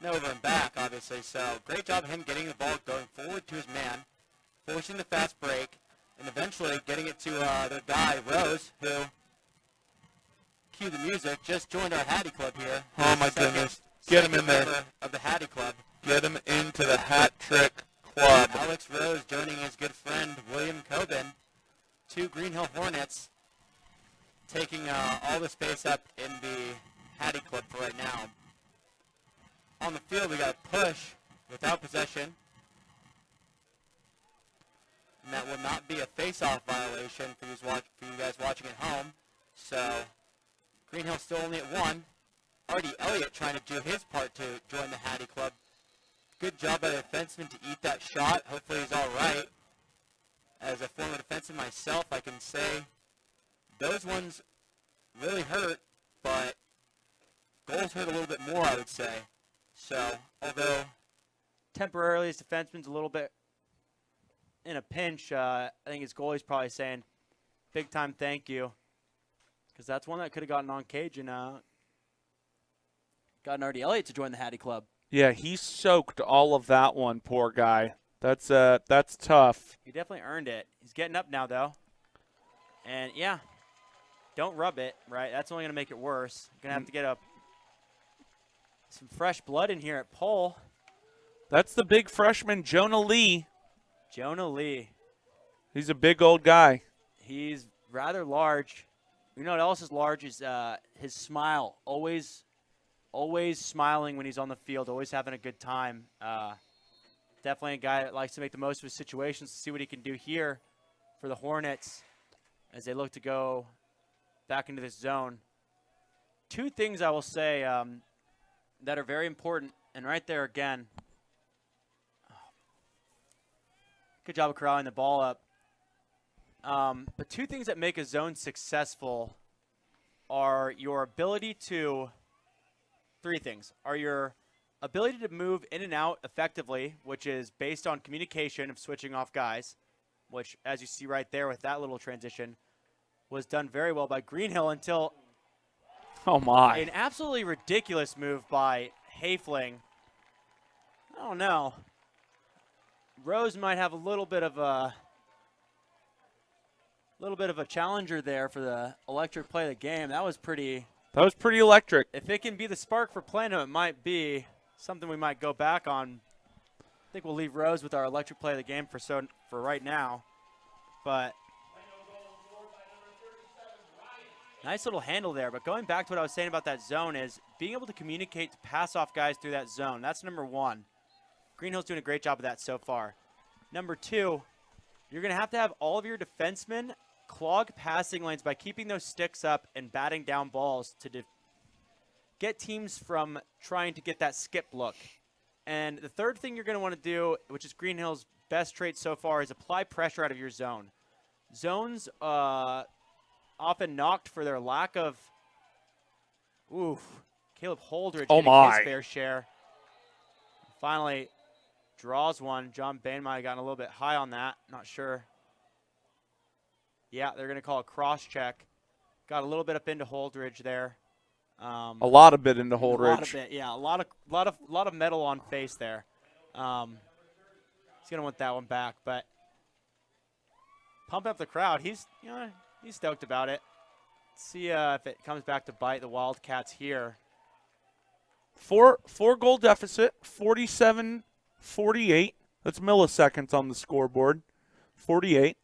no over and back, obviously. So great job of him getting the ball going forward to his man, forcing the fast break, and eventually getting it to the guy, Rose, who, cue the music, just joined our Hattie Club here. Oh, my goodness. Get him in there. Of the Hattie Club. Get him into the hat trick club. Alex Rose joining his good friend William Coben. Two Greenhill Hornets taking all the space up in the Hattie Club for right now. On the field, we got a push without possession. And that will not be a face-off violation for you guys watching at home. So Greenhill still only at 1. Artie Elliott trying to do his part to join the Hattie Club. Good job by the defenseman to eat that shot. Hopefully he's all right. as a former defenseman myself, I can say those ones really hurt, but goals hurt a little bit more, I would say. So, although Temporarily, his defenseman's a little bit in a pinch. I think his goalie's probably saying, big time thank you. Because that's one that could have gotten on Cage and gotten Artie Elliott to join the Hattie Club. Yeah, he soaked all of that one, poor guy. That's tough. He definitely earned it. He's getting up now, though. And, yeah, don't rub it, right? That's only going to make it worse. Going to have to get some fresh blood in here at pole. That's the big freshman, Jonah Lee. Jonah Lee. He's a big old guy. He's rather large. You know what else is large is his smile. Always smiling when he's on the field, always having a good time. Definitely a guy that likes to make the most of his situations to see what he can do here for the Hornets as they look to go back into this zone. Two things I will say that are very important, and right there again, good job of corralling the ball up. But two things that make a zone successful are your ability to – three things are your ability to move in and out effectively, which is based on communication of switching off guys, which, as you see right there with that little transition, was done very well by Greenhill until an absolutely ridiculous move by Hafling. I don't know. Rose might have a little bit of a challenger there for the electric play of the game. That was pretty electric. If it can be the spark for Plano, it might be something we might go back on. I think we'll leave Rose with our electric play of the game for right now. But nice little handle there. But going back to what I was saying about that zone is being able to communicate to pass off guys through that zone. That's number one. Greenhill's doing a great job of that so far. Number two, you're going to have all of your defensemen clog passing lanes by keeping those sticks up and batting down balls to get teams from trying to get that skip look. And the third thing you're going to want to do, which is Greenhill's best trait so far, is apply pressure out of your zone. Zones often knocked for their lack of Caleb Holdridge getting his fair share. Finally draws one. John Bain might have gotten a little bit high on that. Not sure. Yeah, they're going to call a cross check. Got a little bit up into Holdridge there. A lot of bit into Holdridge. A lot of bit, yeah. A lot of metal on face there. He's going to want that one back, but pump up the crowd. He's stoked about it. Let's see if it comes back to bite the Wildcats here. Four goal deficit, 47-48. That's milliseconds on the scoreboard. 48.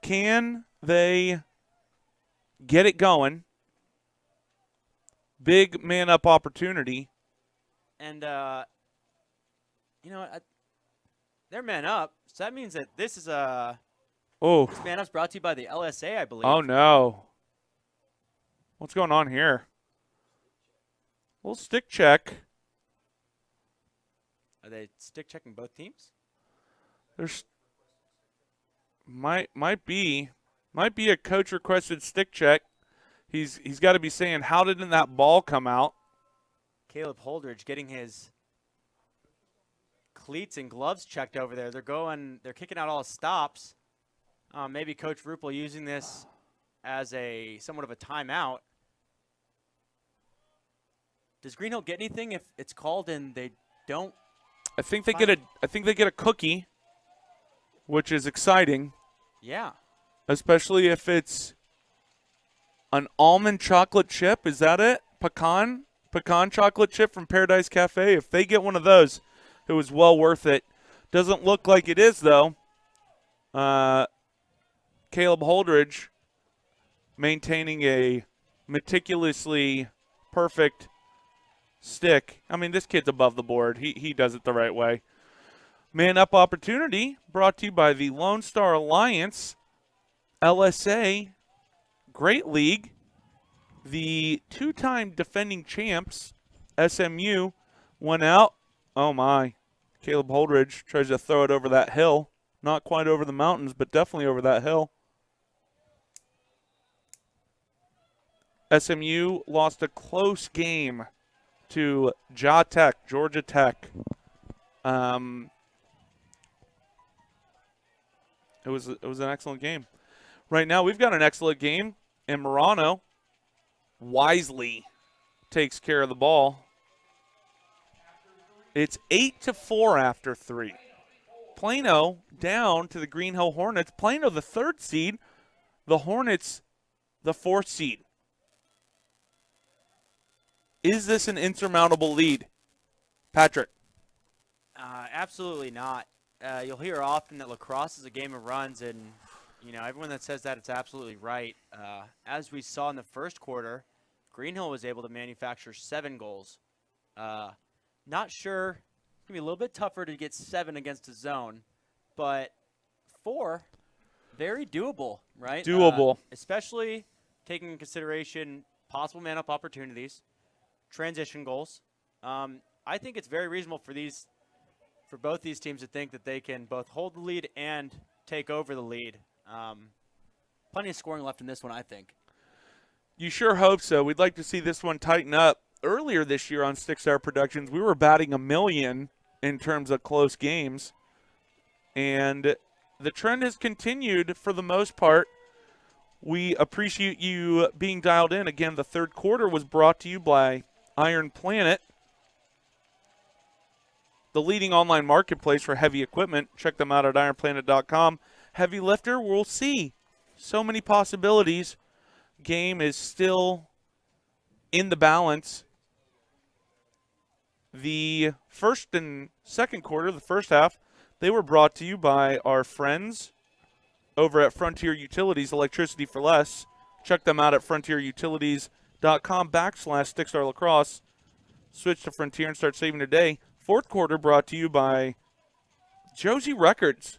Can they get it going? Big man-up opportunity. And, they're man up. So that means that this is this man up's brought to you by the LSA, I believe. Oh, no. What's going on here? A little stick check. Are they stick checking both teams? There's might be a coach requested stick check. He's got to be saying, how didn't that ball come out? Caleb Holdridge getting his cleats and gloves checked over there. They're kicking out all the stops. Maybe Coach Rupel using this as somewhat of a timeout. Does Greenhill get anything if it's called and they don't? I think they get a cookie, which is exciting. Yeah. Especially if it's an almond chocolate chip. Is that it? Pecan chocolate chip from Paradise Cafe. If they get one of those, it was well worth it. Doesn't look like it is, though. Caleb Holdridge maintaining a meticulously perfect stick. I mean, this kid's above the board. He does it the right way. Man up opportunity brought to you by the Lone Star Alliance. LSA, great league. The two-time defending champs, SMU, went out. Oh, my. Caleb Holdridge tries to throw it over that hill. Not quite over the mountains, but definitely over that hill. SMU lost a close game to Georgia Tech. It was an excellent game. Right now, we've got an excellent game, and Marano wisely takes care of the ball. It's 8-4 after 3. Plano down to the Greenhill Hornets. Plano, the 3rd seed. The Hornets, the 4th seed. Is this an insurmountable lead? Patrick? Absolutely not. You'll hear often that lacrosse is a game of runs, and everyone that says that, it's absolutely right. As we saw in the first quarter, Greenhill was able to manufacture 7 goals. Not sure. It's going to be a little bit tougher to get 7 against a zone, but 4, very doable, right? Doable. Especially taking into consideration possible man-up opportunities, transition goals. I think it's very reasonable for both these teams to think that they can both hold the lead and take over the lead. Plenty of scoring left in this one, I think. You sure hope so. We'd like to see this one tighten up. Earlier this year on Stick Star Productions, we were batting 1,000,000 in terms of close games. And the trend has continued for the most part. We appreciate you being dialed in. Again, the 3rd quarter was brought to you by Iron Planet, the leading online marketplace for heavy equipment. Check them out at ironplanet.com. Heavy lifter, we'll see. So many possibilities. Game is still in the balance. The first and second quarter, the first half, they were brought to you by our friends over at Frontier Utilities, Electricity for Less. Check them out at frontierutilities.com/StickStarLacrosse. Switch to Frontier and start saving today. Fourth quarter brought to you by Josie Records.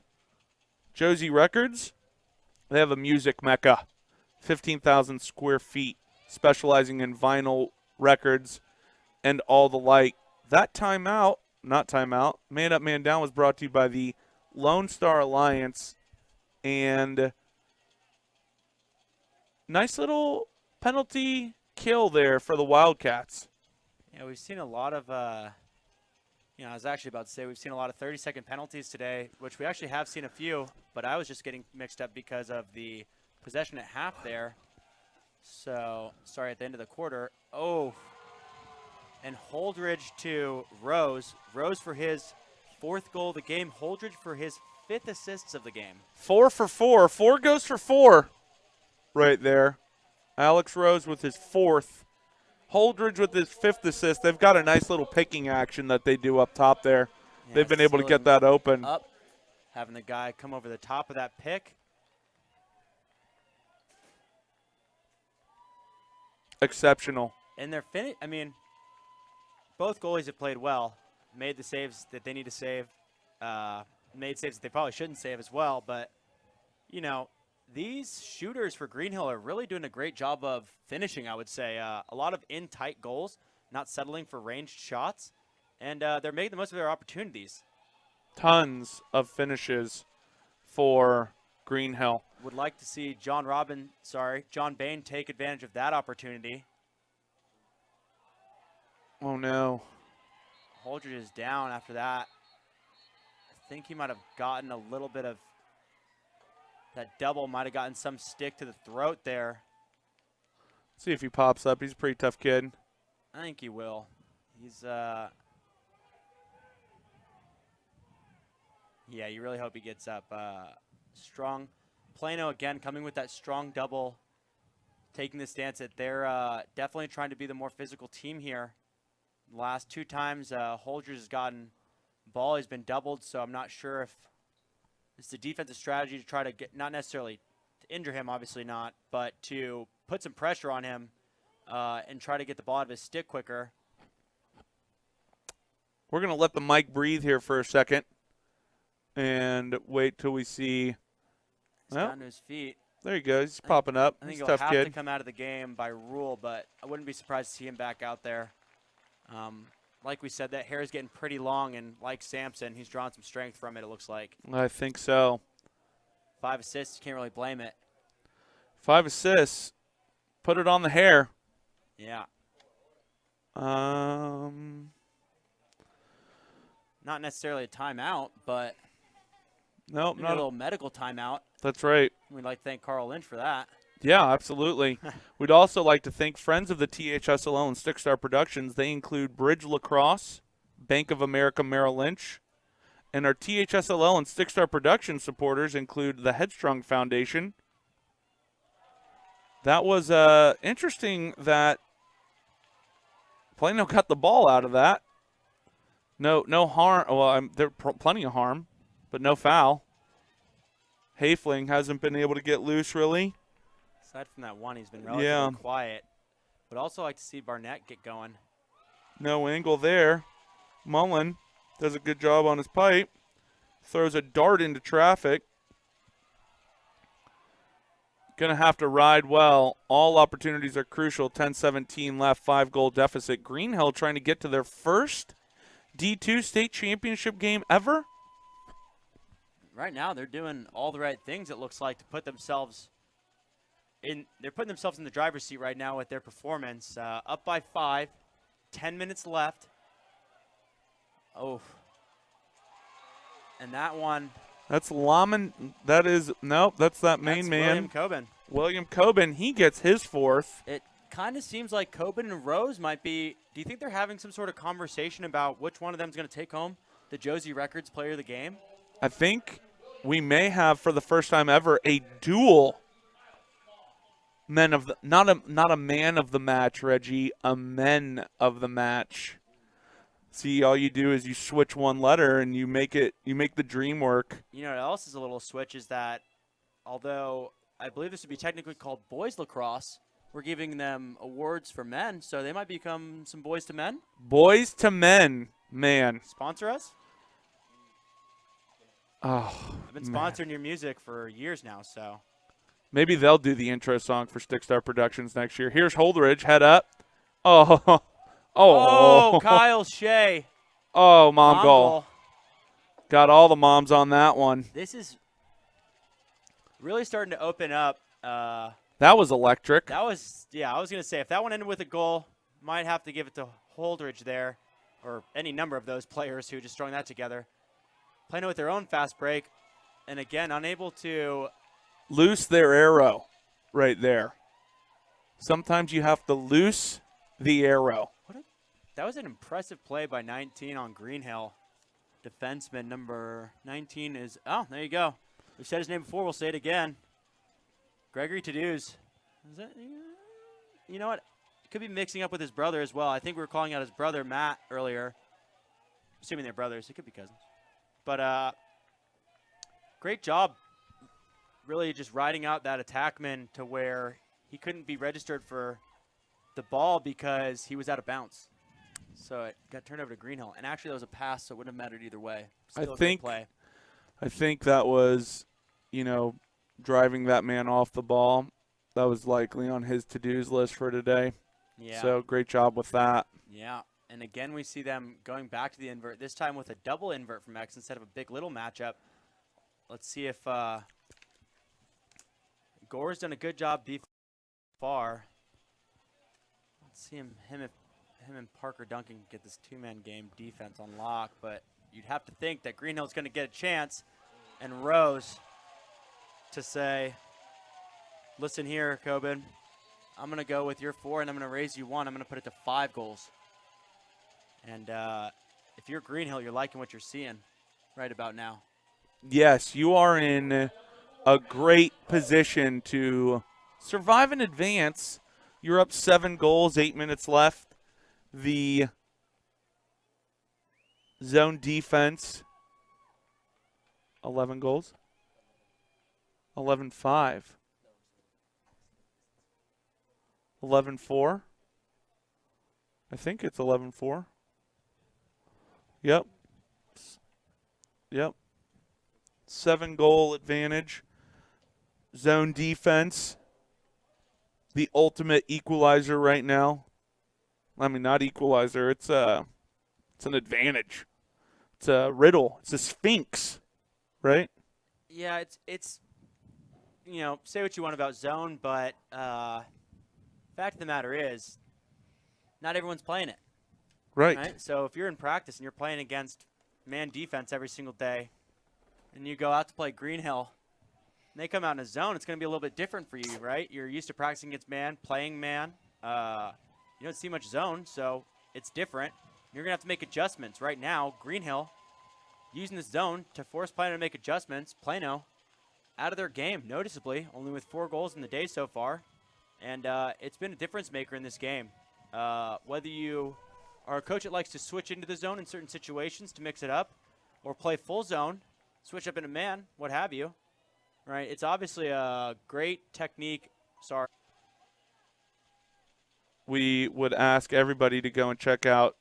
Josie Records, they have a music mecca, 15,000 square feet, specializing in vinyl records and all the like. That man up, man down was brought to you by the Lone Star Alliance. And nice little penalty kill there for the Wildcats. Yeah, we've seen a lot of, I was actually about to say we've seen a lot of 30-second penalties today, which we actually have seen a few, but I was just getting mixed up because of the possession at half there. So, sorry, at the end of the quarter. Oh, and Holdridge to Rose. Rose for his 4th goal of the game. Holdridge for his 5th assists of the game. 4 for 4. 4 goes for 4 right there. Alex Rose with his 4th. Holdridge with his 5th assist. They've got a nice little picking action that they do up top there. Yeah, they've been able to get that open. Up, having the guy come over the top of that pick. Exceptional. And they're both goalies have played well, made the saves that they need to save, made saves that they probably shouldn't save as well. But, these shooters for Greenhill are really doing a great job of finishing, I would say. A lot of in-tight goals, not settling for ranged shots, and they're making the most of their opportunities. Tons of finishes for Greenhill. Would like to see John Bain take advantage of that opportunity. Oh, no. Holdridge is down after that. I think he might have gotten a little bit of that double, might have gotten some stick to the throat there. See if he pops up. He's a pretty tough kid. I think he will. He's, yeah, you really hope he gets up. Strong. Plano, again, coming with that strong double, taking the stance that they're definitely trying to be the more physical team here. The last 2 times Holdridge has gotten ball, he's been doubled, so I'm not sure if it's a defensive strategy to try to get, not necessarily to injure him, obviously not, but to put some pressure on him and try to get the ball out of his stick quicker. We're going to let the mic breathe here for a second and wait till we see. He's down to his feet. There he goes. He's popping up. I think He's he'll a tough have kid. to come out of the game by rule, but I wouldn't be surprised to see him back out there. like we said, that hair is getting pretty long, and like Samson, he's drawn some strength from it, it looks like. I think so. 5 assists, can't really blame it. 5 assists. Put it on the hair. Yeah. Nope, Not necessarily a timeout, but not maybe a little medical timeout. That's right. We'd like to thank Carl Lynch for that. Yeah, absolutely. We'd also like to thank friends of the THSLL and Stick Star Productions. They include Bridge Lacrosse, Bank of America Merrill Lynch, and our THSLL and Stick Star Productions supporters include the Headstrong Foundation. That was interesting that Plano got the ball out of that. No harm. Well, there plenty of harm, but no foul. Hayfling hasn't been able to get loose, really. Aside from that one, he's been relatively quiet. Would also like to see Barnett get going. No angle there. Mullen does a good job on his pipe. Throws a dart into traffic. Going to have to ride well. All opportunities are crucial. 10-17 left, 5-goal deficit. Greenhill trying to get to their first D2 state championship game ever. Right now, they're doing all the right things, it looks like, to put themselves in. They're putting themselves in the driver's seat right now with their performance. Up by 5, 10 minutes left. Oh. And that one. That's Laman. That is, nope, that's that main man. William Coben. William Coben, he gets his 4th. It kind of seems like Coben and Rose might be. Do you think they're having some sort of conversation about which one of them is going to take home the Josie Records Player of the Game? I think we may have, for the first time ever, a dual men of the, not a man of the match, Reggie, a men of the match. See, all you do is you switch one letter and you make the dream work. You know what else is a little switch is that, although I believe this would be technically called boys lacrosse, we're giving them awards for men, so they might become some boys to men. Boys to men, man. Sponsor us? Oh, I've been sponsoring your music for years now, so. Maybe they'll do the intro song for Stick Star Productions next year. Here's Holdridge, head up. Oh, Oh, Kyle Shea. Oh, mom goal. Got all the moms on that one. This is really starting to open up. That was electric. That was, yeah, I was going to say, if that one ended with a goal, might have to give it to Holdridge there, or any number of those players who just strung that together. Plano with their own fast break, and again, unable to loose their arrow right there. Sometimes you have to loose the arrow. That was an impressive play by 19 on Greenhill. Defenseman number 19 is, oh, there you go. We've said his name before. We'll say it again. Gregory Tadouz. Is that, you know what? Could be mixing up with his brother as well. I think we were calling out his brother, Matt, earlier. Assuming they're brothers. It could be cousins. But great job really just riding out that attackman to where he couldn't be registered for the ball because he was out of bounds. So it got turned over to Greenhill. And actually, that was a pass, so it wouldn't have mattered either way. Still a great play. I think that was, driving that man off the ball. That was likely on his to-dos list for today. Yeah. So great job with that. Yeah. And again, we see them going back to the invert, this time with a double invert from X instead of a big little matchup. Let's see if Gore's done a good job far. Let's see him and Parker Duncan get this two-man game defense on lock, but you'd have to think that Greenhill's going to get a chance, and Rose to say, listen here, Coben, I'm going to go with your 4, and I'm going to raise you 1. I'm going to put it to 5 goals. And if you're Greenhill, you're liking what you're seeing right about now. Yes, you are in a great position to survive and advance. You're up 7 goals, 8 minutes left. The zone defense, 11 goals, 11-5, 11-4. I think it's 11-4. Yep. 7-goal advantage. Zone defense, the ultimate equalizer right now. I mean, not equalizer. It's It's an advantage. It's a riddle. It's a sphinx, right? Yeah, it's you know, say what you want about zone, but fact of the matter is, not everyone's playing it. Right. So if you're in practice and you're playing against man defense every single day, and you go out to play Greenhill, and they come out in a zone, it's going to be a little bit different for you, right? You're used to practicing against man, playing man. You don't see much zone, so it's different. You're going to have to make adjustments. Right now, Greenhill using this zone to force Plano to make adjustments. Plano out of their game noticeably, only with 4 goals in the day so far. And it's been a difference maker in this game. Whether you are a coach that likes to switch into the zone in certain situations to mix it up, or play full zone, switch up into man, what have you, right? It's obviously a great technique. Sorry. We would ask everybody to go and check out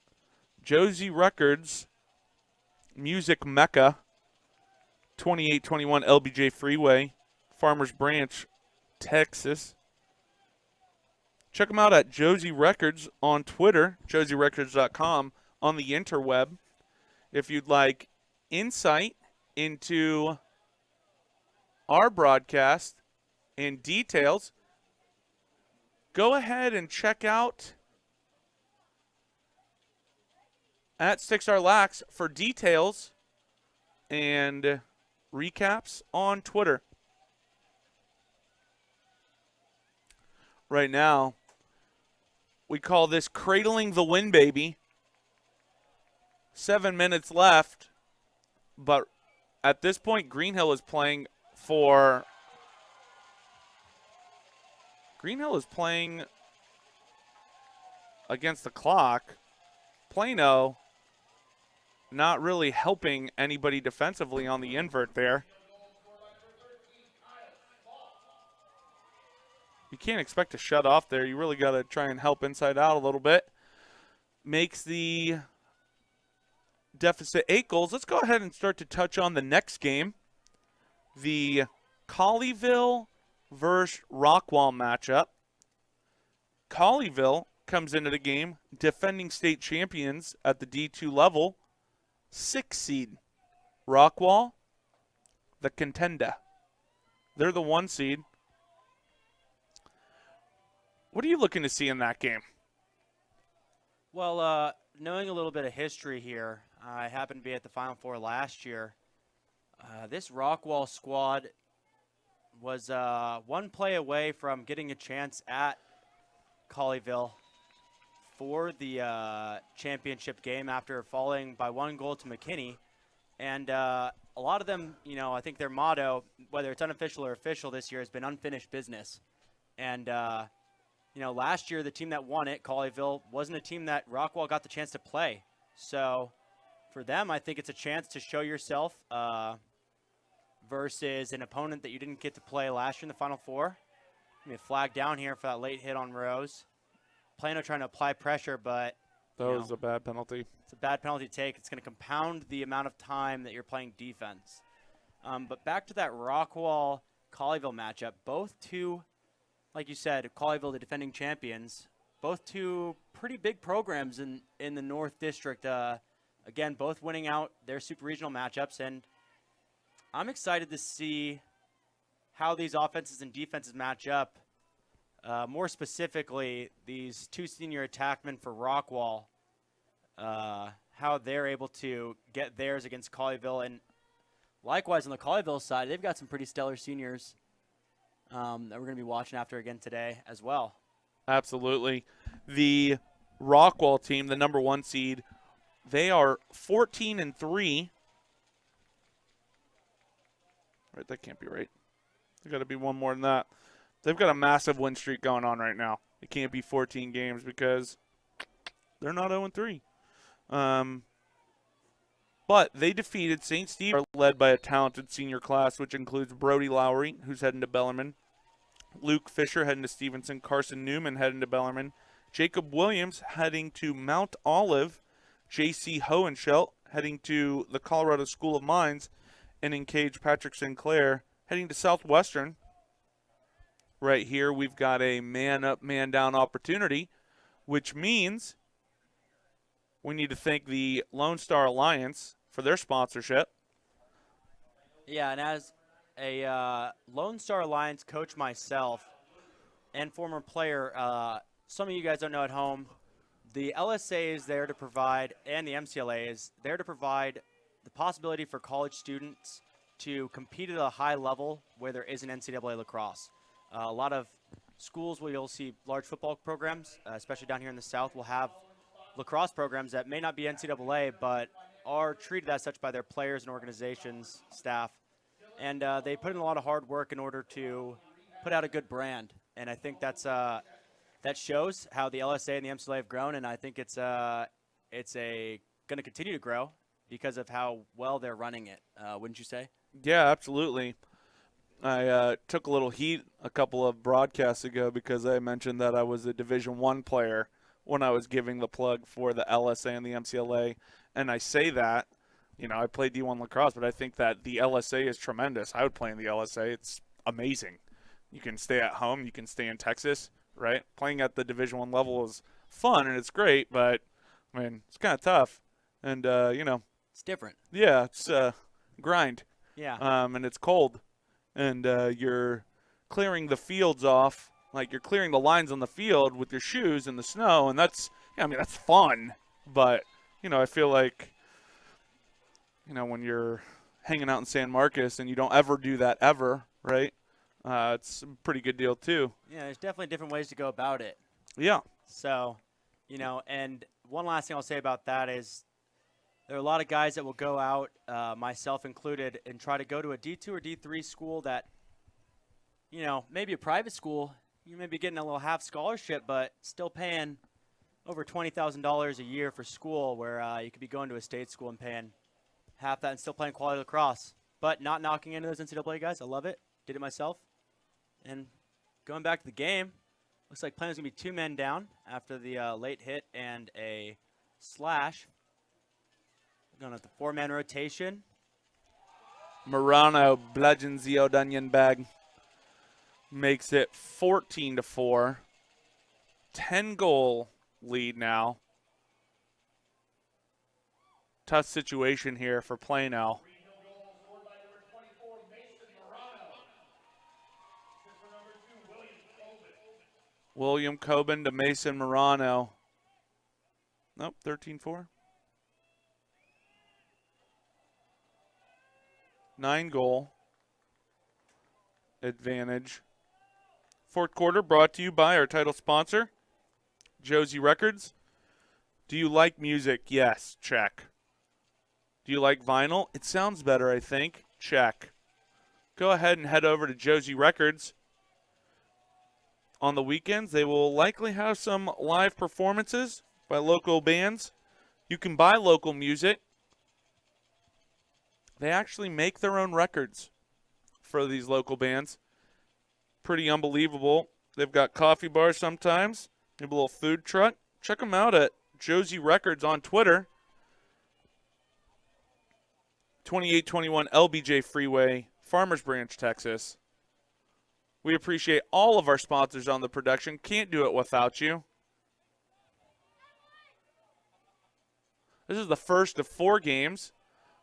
Josie Records, Music Mecca, 2821 LBJ Freeway, Farmers Branch, Texas. Check them out at Josie Records on Twitter, josierecords.com, on the interweb. If you'd like insight into our broadcast and details, go ahead and check out at 6R Lax for details and recaps on Twitter. Right now, we call this cradling the win, baby. 7 minutes left, but at this point, Greenhill is playing against the clock. Plano not really helping anybody defensively on the invert there. You can't expect to shut off there. You really got to try and help inside out a little bit. Makes the deficit 8 goals. Let's go ahead and start to touch on the next game. The Colleyville versus Rockwall matchup. Colleyville comes into the game defending state champions at the D2 level. 6 seed. Rockwall, the contender. They're the 1 seed. What are you looking to see in that game? Well, knowing a little bit of history here, I happened to be at the Final Four last year. This Rockwall squad was 1 play away from getting a chance at Colleyville for the championship game after falling by 1 goal to McKinney. And a lot of them, you know, I think their motto, whether it's unofficial or official this year, has been unfinished business. And, you know, last year the team that won it, Colleyville, wasn't a team that Rockwall got the chance to play. So for them, I think it's a chance to show yourself versus an opponent that you didn't get to play last year in the Final Four. I mean, flag down here for that late hit on Rose. Plano trying to apply pressure, but that was a bad penalty. It's a bad penalty to take. It's going to compound the amount of time that you're playing defense. But back to that Rockwall-Colleyville matchup, both two, like you said, Colleyville, the defending champions, both two pretty big programs in the North District. Again, both winning out their super regional matchups, and I'm excited to see how these offenses and defenses match up. More specifically, these 2 senior attackmen for Rockwall, how they're able to get theirs against Colleyville. And likewise, on the Colleyville side, they've got some pretty stellar seniors that we're going to be watching after again today as well. Absolutely. The Rockwall team, the number 1 seed, they are 14-3. Right, that can't be right. There's got to be one more than that. They've got a massive win streak going on right now. It can't be 14 games because they're not 0-3. But they defeated St. Steve, led by a talented senior class, which includes Brody Lowry, who's heading to Bellarmine, Luke Fisher heading to Stevenson, Carson Newman heading to Bellarmine, Jacob Williams heading to Mount Olive, J.C. Hohenschelt heading to the Colorado School of Mines, and in cage Patrick Sinclair heading to Southwestern. Right here, we've got a man-up, man-down opportunity, which means we need to thank the Lone Star Alliance for their sponsorship. Yeah, and as a Lone Star Alliance coach myself and former player, some of you guys don't know at home, the LSA is there to provide, and the MCLA is there to provide the possibility for college students to compete at a high level where there is an NCAA lacrosse. A lot of schools where you'll see large football programs, especially down here in the South, will have lacrosse programs that may not be NCAA, but are treated as such by their players and organizations, staff. And they put in a lot of hard work in order to put out a good brand. And I think that shows how the LSA and the MCLA have grown, and I think it's going to continue to grow because of how well they're running it, wouldn't you say? Yeah, absolutely. I took a little heat a couple of broadcasts ago because I mentioned that I was a Division I player when I was giving the plug for the LSA and the MCLA. And I say that, I played D1 lacrosse, but I think that the LSA is tremendous. I would play in the LSA. It's amazing. You can stay at home. You can stay in Texas, right? Playing at the Division I level is fun and it's great, but, it's kind of tough. And, It's different. Yeah, it's grind. Yeah. And it's cold. And you're clearing the fields off, like you're clearing the lines on the field with your shoes in the snow, and that's fun. But, I feel like, when you're hanging out in San Marcos and you don't ever do that ever, right? It's a pretty good deal too. Yeah, there's definitely different ways to go about it. Yeah. So, and one last thing I'll say about that is there are a lot of guys that will go out, myself included, and try to go to a D2 or D3 school that, maybe a private school, you may be getting a little half scholarship, but still paying over $20,000 a year for school, where you could be going to a state school and paying half that and still playing quality lacrosse. But not knocking into those NCAA guys. I love it. Did it myself. And going back to the game, looks like Plano's going to be 2 men down after the late hit and a slash. Going with the 4-man rotation. Morano bludgeons the O'Dunion bag. Makes it 14-4. 10-goal lead now. Tough situation here for Plano. William Coben to Mason Morano. Nope, 13-4. 9-goal advantage. Fourth quarter brought to you by our title sponsor, Josie Records. Do you like music? Yes, check. Do you like vinyl? It sounds better, I think. Check. Go ahead and head over to Josie Records. On the weekends, they will likely have some live performances by local bands. You can buy local music. They actually make their own records for these local bands. Pretty unbelievable. They've got coffee bars sometimes. They have a little food truck. Check them out at Josie Records on Twitter. 2821 LBJ Freeway, Farmers Branch, Texas. We appreciate all of our sponsors on the production. Can't do it without you. This is the first of 4 games.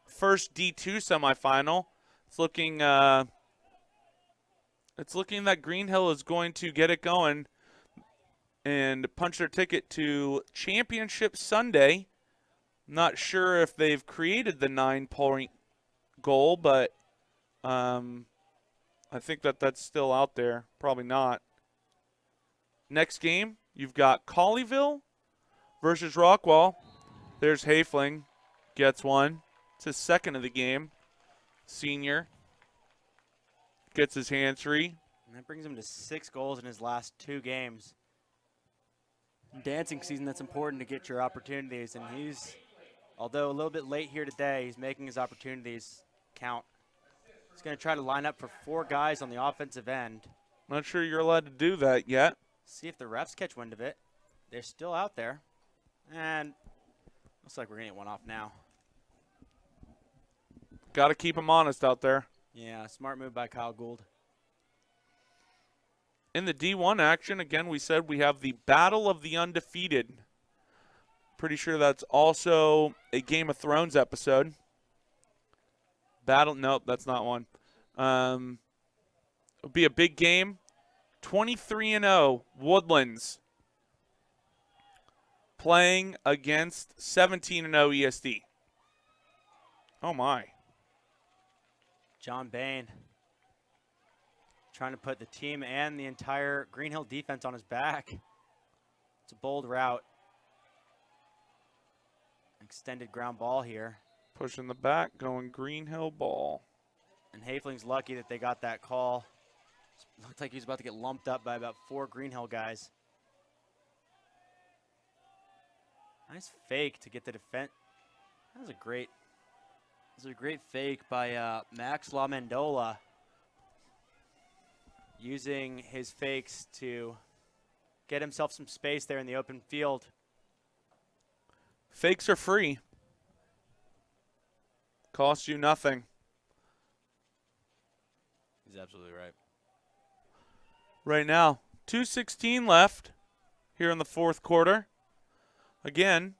First D2 semifinal. It's looking that Greenhill is going to get it going and punch their ticket to Championship Sunday. Not sure if they've created the 9-point goal, but I think that's still out there. Probably not. Next game, you've got Colleyville versus Rockwall. There's Hafling. Gets one. It's his second of the game. Senior. Gets his hands free. And that brings him to 6 goals in his last 2 games. In dancing season, that's important to get your opportunities. And he's, although a little bit late here today, he's making his opportunities count. He's going to try to line up for 4 guys on the offensive end. Not sure you're allowed to do that yet. See if the refs catch wind of it. They're still out there. And looks like we're going to get one off now. Got to keep them honest out there. Yeah, smart move by Kyle Gould. In the D1 action, again, we said we have the Battle of the Undefeated. Pretty sure that's also a Game of Thrones episode. Nope, that's not one. It'll be a big game. 23-0 Woodlands playing against 17-0 ESD. Oh, my. John Bain trying to put the team and the entire Greenhill defense on his back. It's a bold route. Extended ground ball here. Pushing the back, going Greenhill ball. And Haefling's lucky that they got that call. Looked like he was about to get lumped up by about 4 Greenhill guys. Nice fake to get the defense. That was a great fake by Max LaMendola. Using his fakes to get himself some space there in the open field. Fakes are free. Cost you nothing. He's absolutely right. Right now, 2:16 left here in the fourth quarter. Again,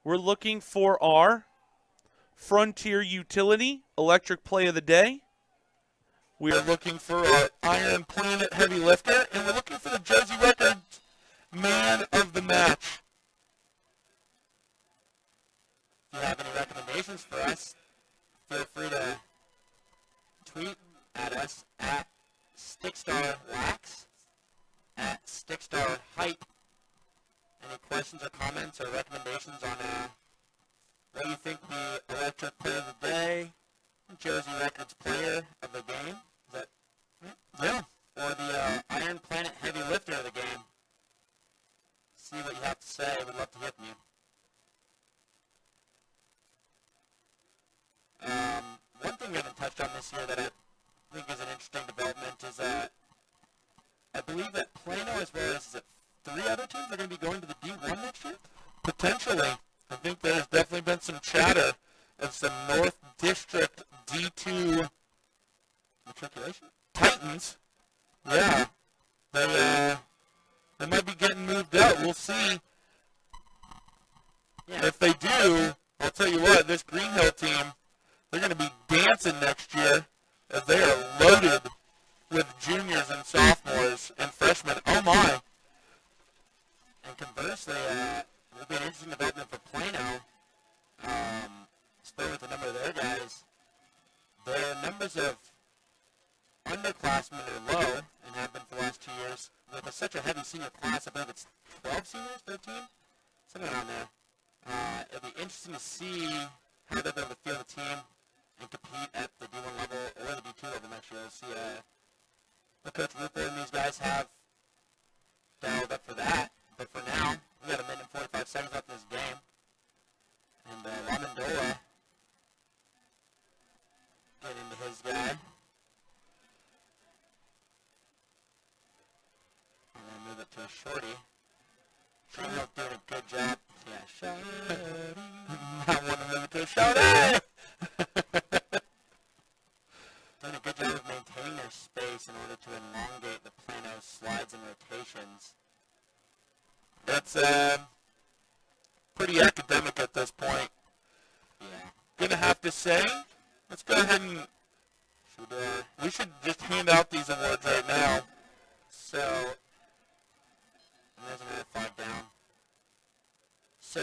we're looking for our Frontier Utility Electric Play of the Day. We are looking for our Iron Planet Heavy Lifter, and we're looking for the Jersey Records Man of the Match. If you have any recommendations for us, feel free to tweet at us at StickstarLax, at StickstarHype. Any questions or comments or recommendations on what you think the Electric Player of the Day, Jersey Records Player of the Game, is that Yeah. or the Iron Planet Heavy Lifter of the game? See what you have to say. We'd love to hear from you. One thing we haven't touched on this year that I think is an interesting development is I believe that Plano, as well as 3 other teams, are going to be going to the D1 next year. Potentially. I think there's definitely been some chatter of some North District D2 Matriculation? Titans. Yeah. They might be getting moved out. We'll see. Yeah. If they do, I'll tell you what, this Greenhill team, they're going to be dancing next year as they are loaded with juniors and sophomores and freshmen. Oh, my. And conversely, it will be an interesting development for Plano. Still with the number of their guys. Their numbers of underclassmen are low and have been for the last 2 years. With such a heavy senior class, I believe it's 12 seniors, 13? Somewhere around there. It'll be interesting to see how they'll be able to field the team and compete at the D1 level or the D2 level next year. We'll see what Coach Rupert and these guys have dialed up for that. But for now, we got 1 minute and 45 seconds left in this game. And LaMendola getting into his guy. And then move it to a shorty. Greenhill doing a good job. Yeah, shorty. I want to move it to a shorty. Doing a good job of maintaining their space in order to elongate the Plano slides and rotations. That's pretty academic at this point. Yeah. Gonna have to say, let's go ahead and we should just hand out these awards right now. So, and there's another 5 down. So,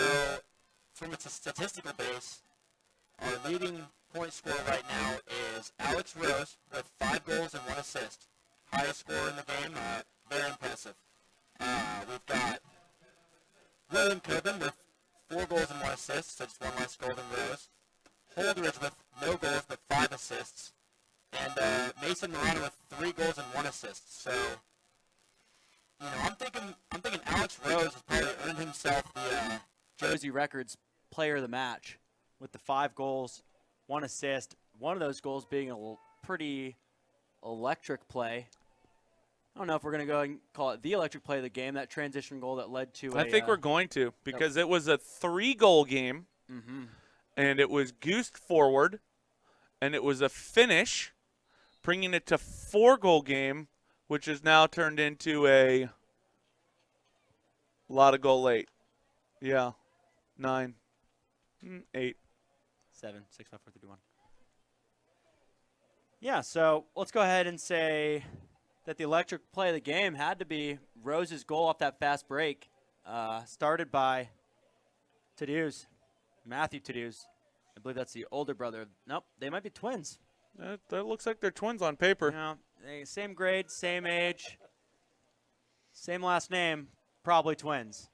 from its statistical base, our leading point scorer right now is Alex Rose with 5 goals and 1 assist. Highest scorer in the game, very impressive. We've got William Coben with 4 goals and 1 assist, so just 1 less goal than Rose. Holdridge with no goals but 5 assists. And Mason Morano with 3 goals and 1 assist. So, you know, I'm thinking Alex Rose has probably earned himself the Jersey Records Player of the Match with the 5 goals, 1 assist. One of those goals being a pretty electric play. I don't know if we're going to go and call it the electric play of the game, that transition goal that led to I think we're going to, because it was a 3-goal game, and it was goosed forward, and it was a finish, bringing it to 4-goal game, which is now turned into a lot of goal late. Yeah. 9. 8. 7, 6, 5, 4, 3, 2, 1. Yeah, so let's go ahead and say that the electric play of the game had to be Rose's goal off that fast break, started by Matthew Tadews. I believe that's the older brother. Nope, they might be twins. That looks like they're twins on paper. No, same grade, same age, same last name, probably twins.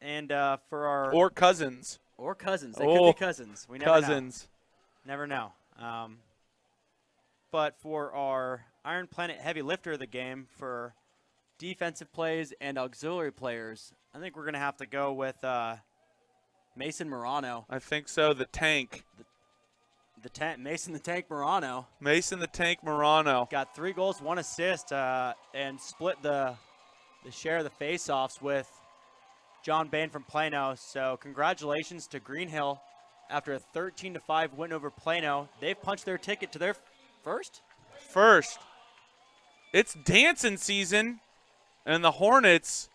And for our Or cousins. or cousins, they could be cousins. We never Cousins. know. Never know. But for our Iron Planet heavy lifter of the game, for defensive plays and auxiliary players, I think we're going to have to go with Mason Morano. I think so. The tank. Mason the Tank Morano. Mason the Tank Morano. Got 3 goals, 1 assist, and split the share of the faceoffs with John Bain from Plano. So congratulations to Greenhill after a 13-5 win over Plano. They've punched their ticket to their first. It's dancing season, and the Hornets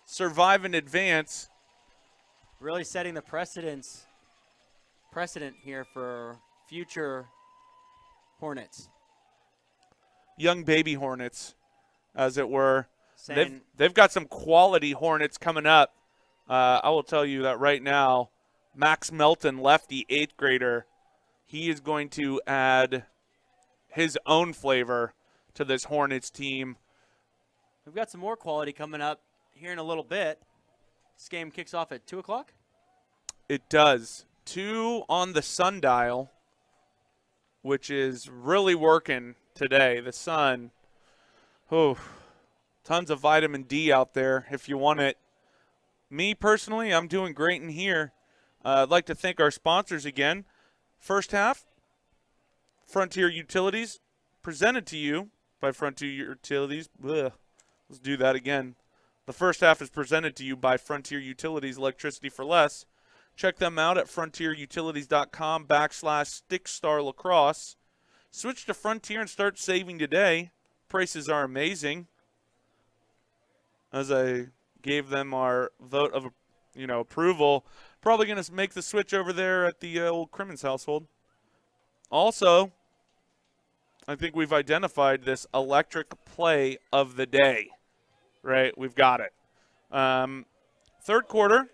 survive and advance. Really setting the precedent here for future Hornets. Young baby Hornets, as it were. Saying, They've got some quality Hornets coming up. I will tell you that right now, Max Melton, lefty 8th grader, he is going to add his own flavor to this Hornets team. we've got some more quality coming up here in a little bit. This game kicks off at 2 o'clock. It does. 2 on the sundial, which is really working today. The sun, tons of vitamin D out there if you want it. Me personally, I'm doing great in here. I'd like to thank our sponsors again. First half, Frontier Utilities, presented to you by Frontier Utilities. Let's do that again. The first half is presented to you by Frontier Utilities, electricity for less. Check them out at frontierutilities.com/StickStar Lacrosse. Switch to Frontier and start saving today. Prices are amazing. As I gave them our vote of approval, probably going to make the switch over there at the old Crimmins household. Also, I think we've identified this electric play of the day. Right, we've got it. Third quarter,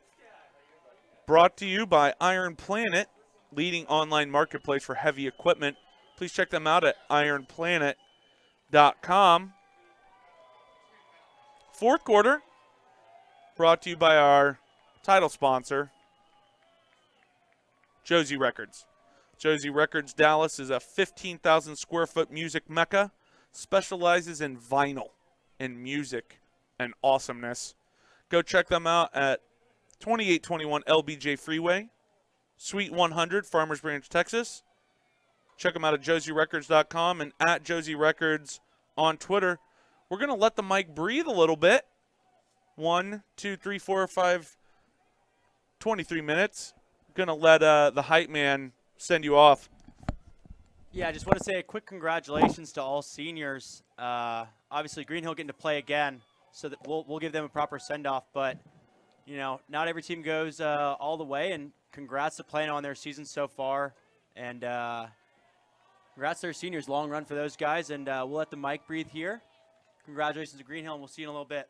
brought to you by Iron Planet, leading online marketplace for heavy equipment. Please check them out at ironplanet.com. Fourth quarter, brought to you by our title sponsor, Josie Records. Josie Records Dallas is a 15,000 square foot music mecca, specializes in vinyl and music and awesomeness. Go check them out at 2821 LBJ Freeway, Suite 100, Farmers Branch, Texas. Check them out at josierecords.com and at Josie Records on Twitter. We're going to let the mic breathe a little bit. 1, 2, 3, 4, 5, 23 minutes. Going to let the hype man send you off. Yeah, I just want to say a quick congratulations to all seniors. Obviously, Greenhill getting to play again, so that we'll give them a proper send-off. But, not every team goes all the way, and congrats to Plano on their season so far. And congrats to their seniors. Long run for those guys, and we'll let the mic breathe here. Congratulations to Greenhill, and we'll see you in a little bit.